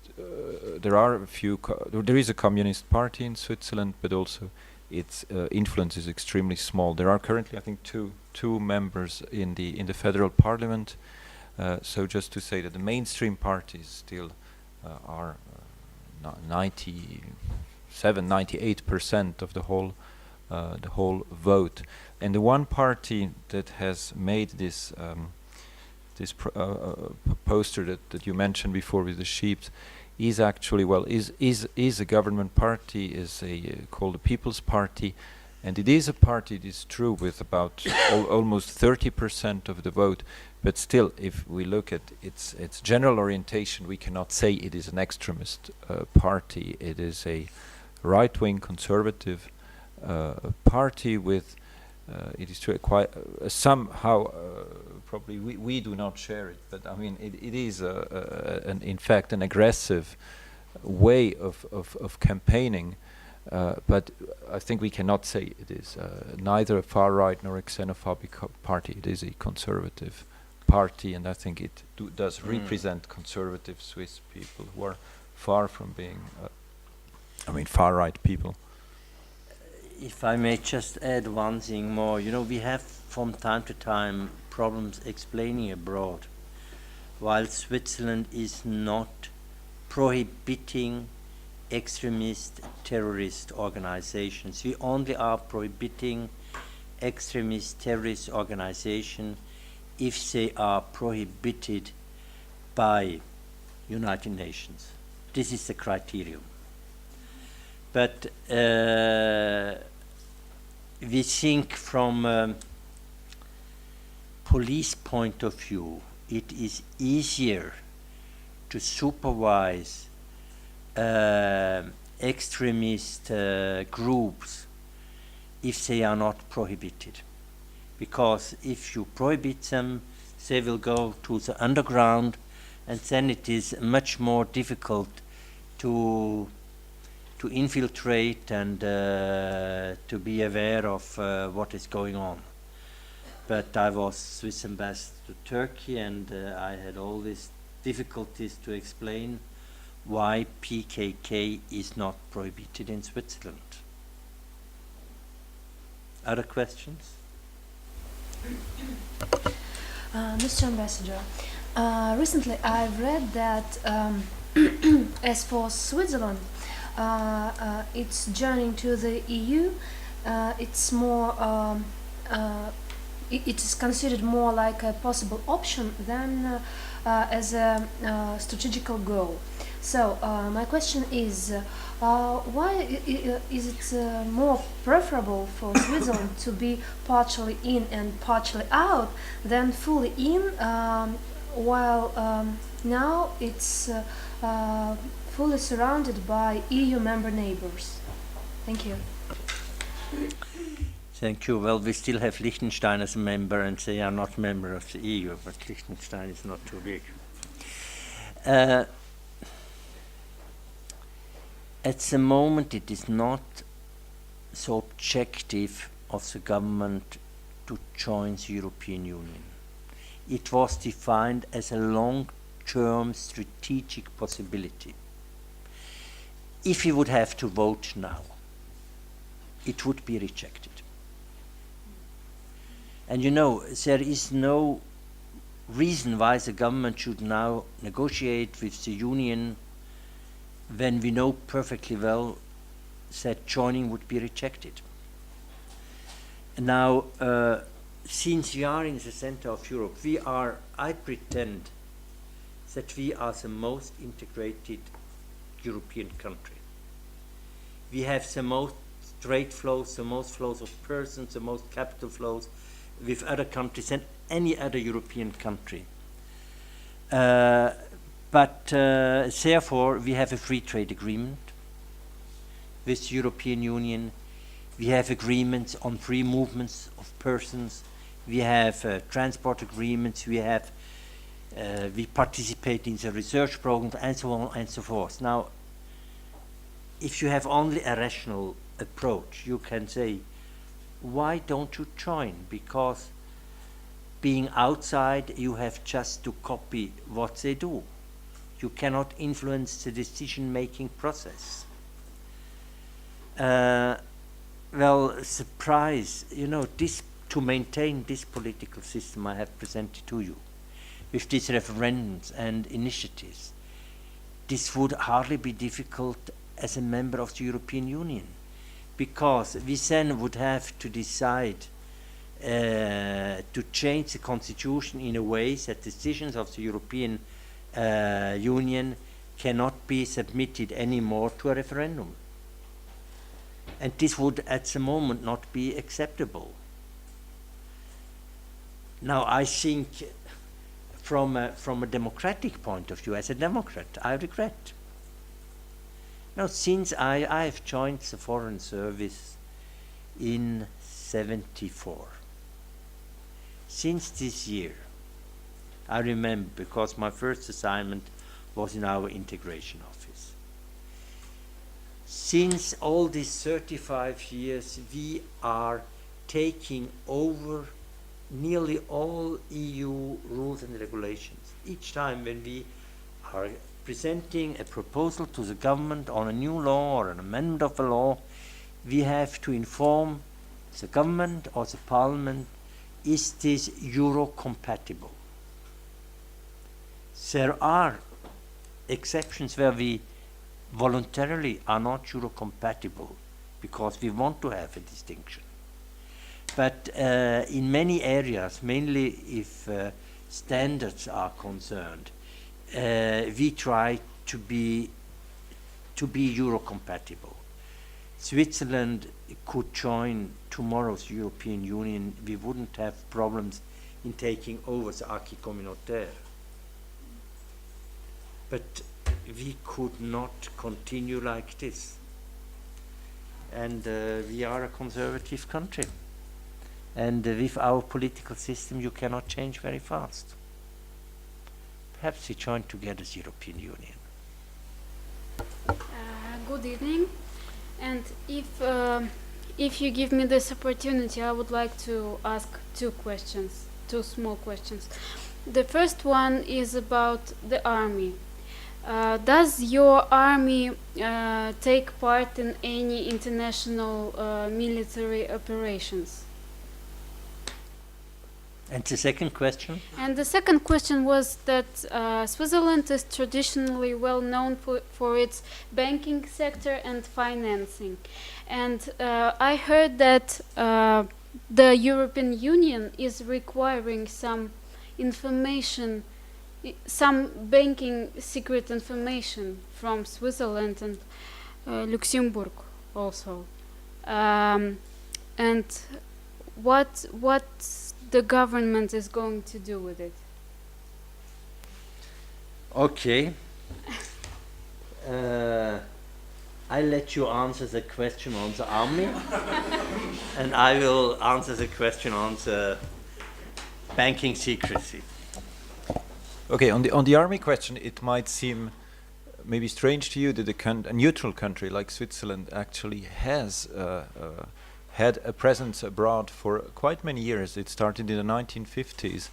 a communist party in Switzerland, but also its influence is extremely small. There are currently, I think, two members in the federal parliament. So just to say that the mainstream parties still are 98% of the whole vote. And the one party that has made this poster that you mentioned before with the sheep is actually, well, is a government party, is called the People's Party, and it is a party, it is true, with about almost 30% of the vote, but still, if we look at its general orientation, we cannot say it is an extremist party. It is a right-wing conservative party with, it is true, quite somehow, probably we do not share it, but I mean it is in fact an aggressive way of campaigning But I think we cannot say it is neither a far right nor a xenophobic party. It is a conservative party, and I think it does represent conservative Swiss people who are far from being, far right people. If I may just add one thing more, we have from time to time problems explaining abroad, while Switzerland is not prohibiting extremist terrorist organizations. We only are prohibiting extremist terrorist organizations if they are prohibited by United Nations. This is the criterion. But we think from police point of view, it is easier to supervise extremist groups if they are not prohibited. Because if you prohibit them, they will go to the underground, and then it is much more difficult to infiltrate and to be aware of what is going on. But I was Swiss ambassador to Turkey, and I had all these difficulties to explain why PKK is not prohibited in Switzerland. Other questions? Mr. Ambassador, recently I've read that as for Switzerland, its journey to the EU, it's more, it is considered more like a possible option than as a strategical goal. So my question is, why is it more preferable for Switzerland to be partially in and partially out than fully in, while now it's fully surrounded by EU member neighbors? Thank you. Thank you. Well, we still have Liechtenstein as a member, and they are not member of the EU, but Liechtenstein is not too big. At the moment, it is not so objective of the government to join the European Union. It was defined as a long-term strategic possibility. If we would have to vote now, it would be rejected. And there is no reason why the government should now negotiate with the Union when we know perfectly well that joining would be rejected. Now, since we are in the center of Europe, I pretend that we are the most integrated European country. We have the most trade flows, the most flows of persons, the most capital flows with other countries than any other European country. But therefore, we have a free trade agreement with the European Union. We have agreements on free movements of persons. We have transport agreements. We participate in the research programs, and so on and so forth. Now, if you have only a rational approach, you can say, why don't you join? Because being outside, you have just to copy what they do. You cannot influence the decision-making process. Well, surprise, to maintain this political system I have presented to you, with these referendums and initiatives, this would hardly be difficult as a member of the European Union, because we then would have to decide to change the constitution in a way that decisions of the European Union cannot be submitted anymore to a referendum. And this would at the moment not be acceptable. Now, I think from a democratic point of view, as a Democrat, I regret. Now, since I have joined the Foreign Service in '74, since this year, I remember, because my first assignment was in our integration office. since all these 35 years, we are taking over nearly all EU rules and regulations. Each time when we are presenting a proposal to the government on a new law or an amendment of a law, we have to inform the government or the parliament, is this Euro compatible? There are exceptions where we voluntarily are not Euro compatible because we want to have a distinction. But in many areas, mainly if standards are concerned, we try to be Euro compatible. Switzerland could join tomorrow's European Union, we wouldn't have problems in taking over the acquis communautaire. But we could not continue like this. And we are a conservative country. And with our political system, you cannot change very fast. Perhaps we join together the European Union. Good evening. And if you give me this opportunity, I would like to ask two small questions. The first one is about the army. Does your army take part in any international military operations? And the second question? And the second question was that Switzerland is traditionally well known for its banking sector and financing. And I heard that the European Union is requiring some information, some banking secret information from Switzerland and Luxembourg also. And what the government is going to do with it? Okay. I'll let you answer the question on the army, and I will answer the question on the banking secrecy. Okay, on the army question, it might seem maybe strange to you that a neutral country like Switzerland actually has had a presence abroad for quite many years. It started in the 1950s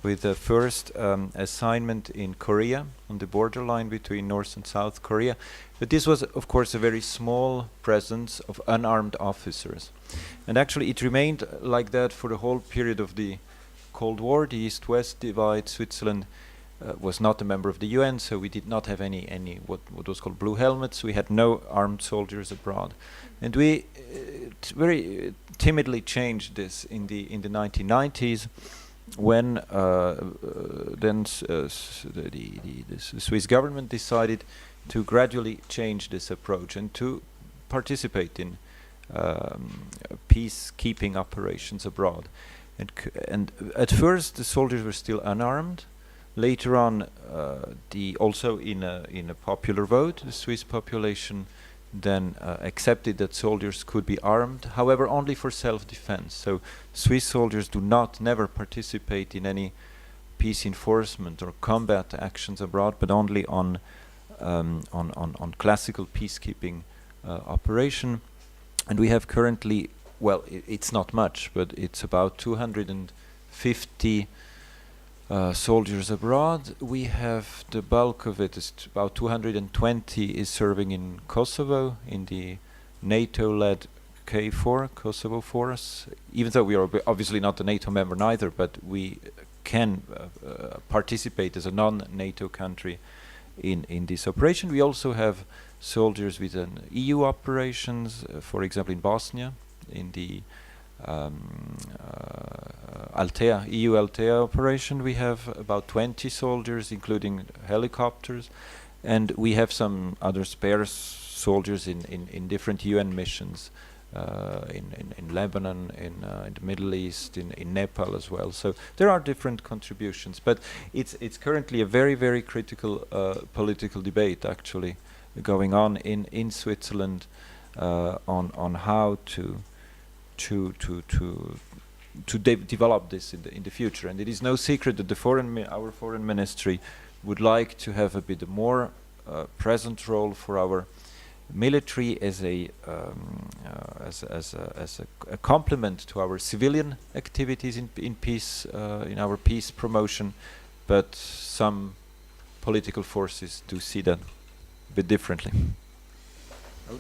with the first assignment in Korea, on the borderline between North and South Korea. But this was, of course, a very small presence of unarmed officers. And actually it remained like that for the whole period of the Cold War. The East-West divide. Switzerland was not a member of the UN, so we did not have any what was called blue helmets. We had no armed soldiers abroad. And we very timidly changed this in the 1990s, when then the Swiss government decided to gradually change this approach and to participate in peacekeeping operations abroad. And at first the soldiers were still unarmed. Later on, also in a popular vote, the Swiss population then accepted that soldiers could be armed, however only for self-defense. So Swiss soldiers never participate in any peace enforcement or combat actions abroad, but only on classical peacekeeping operation. And we have currently, well, it's not much, but it's about 250 soldiers abroad. We have the bulk of it, is about 220 is serving in Kosovo, in the NATO-led KFOR, Kosovo Force, even though we are obviously not a NATO member neither, but we can participate as a non-NATO country in this operation. We also have soldiers within EU operations, for example in Bosnia, in the Altea, EU Altea operation. We have about 20 soldiers, including helicopters, and we have some other spare soldiers in different UN missions, in Lebanon, in the Middle East, in Nepal as well. So there are different contributions, but it's currently a very, very critical political debate actually going on in Switzerland on how to develop this in the future. And it is no secret that our foreign ministry would like to have a bit more present role for our military as a complement to our civilian activities in peace, in our peace promotion, but some political forces do see that a bit differently.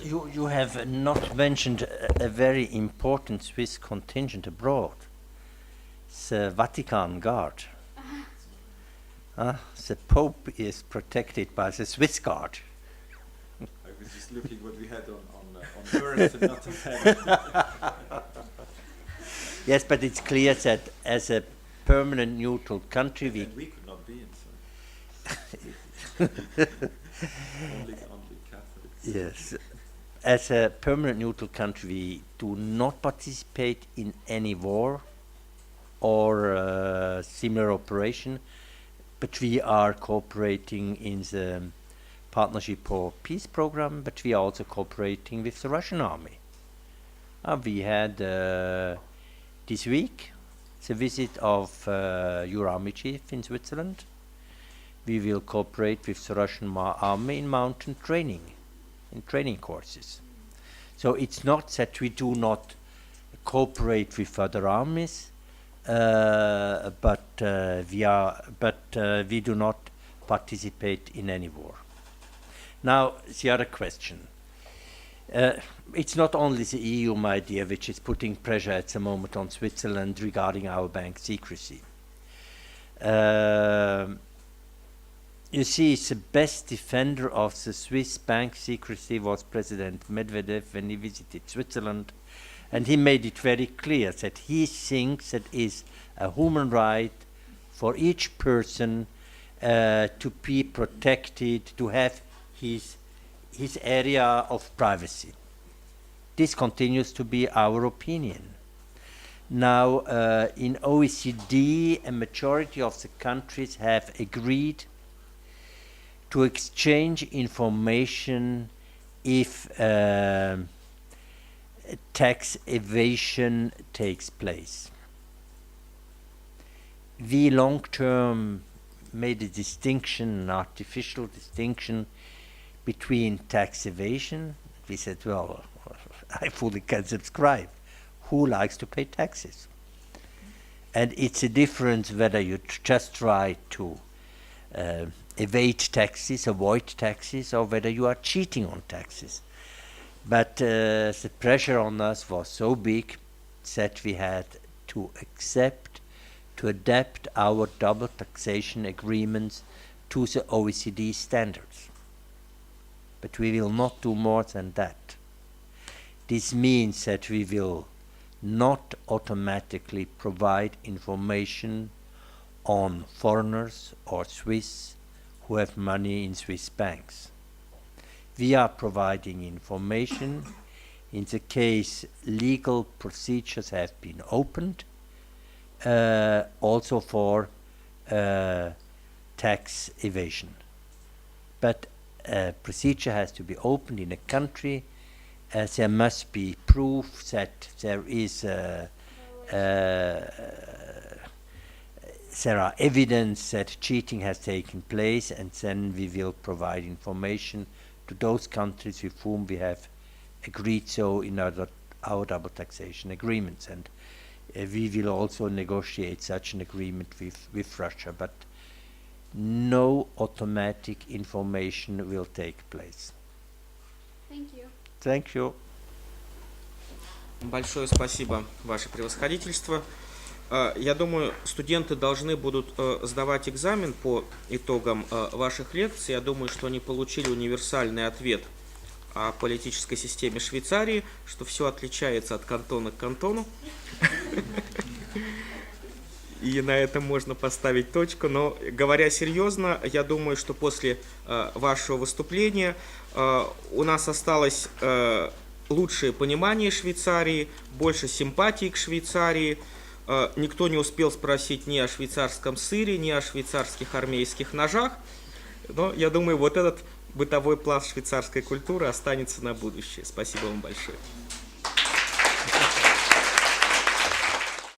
You have not mentioned a very important Swiss contingent abroad. The Vatican Guard. The Pope is protected by the Swiss Guard. I was just looking what we had on earth and not on heaven. Yes, but it's clear that as a permanent neutral country, we could not be in. Only Catholics. Yes, as a permanent neutral country, we do not participate in any war or similar operation, but we are cooperating in the Partnership for Peace program, but we are also cooperating with the Russian army. We had this week the visit of your army chief in Switzerland. We will cooperate with the Russian army in mountain training, in training courses. So it's not that we do not cooperate with other armies, but we do not participate in any war. Now, the other question. It's not only the EU, my dear, which is putting pressure at the moment on Switzerland regarding our bank secrecy. You see, the best defender of the Swiss bank secrecy was President Medvedev when he visited Switzerland, and he made it very clear that he thinks that it is a human right for each person to be protected, to have his area of privacy. This continues to be our opinion. Now, in OECD, a majority of the countries have agreed to exchange information if tax evasion takes place. We long-term made a distinction, an artificial distinction, between tax evasion. We said, well, I fully can subscribe. Who likes to pay taxes? And it's a difference whether you just try to evade taxes, avoid taxes, or whether you are cheating on taxes. But the pressure on us was so big that we had to accept, to adapt our double taxation agreements to the OECD standards. But we will not do more than that. This means that we will not automatically provide information on foreigners or Swiss who have money in Swiss banks. We are providing information in the case legal procedures have been opened, also for tax evasion. But a procedure has to be opened in a country. There must be proof that there are evidence that cheating has taken place, and then we will provide information to those countries with whom we have agreed so in our double taxation agreements. And we will also negotiate such an agreement with Russia, but no automatic information will take place. Thank you. Thank you. Большое спасибо, Ваше Превосходительство. Я думаю, студенты должны будут сдавать экзамен по итогам ваших лекций. Я думаю, что они получили универсальный ответ о политической системе Швейцарии, что все отличается от кантона к кантону. И на этом можно поставить точку. Но, говоря серьезно, я думаю, что после вашего выступления у нас осталось лучшее понимание Швейцарии, больше симпатии к Швейцарии. Никто не успел спросить ни о швейцарском сыре, ни о швейцарских армейских ножах. Но я думаю, вот этот бытовой пласт швейцарской культуры останется на будущее. Спасибо вам большое.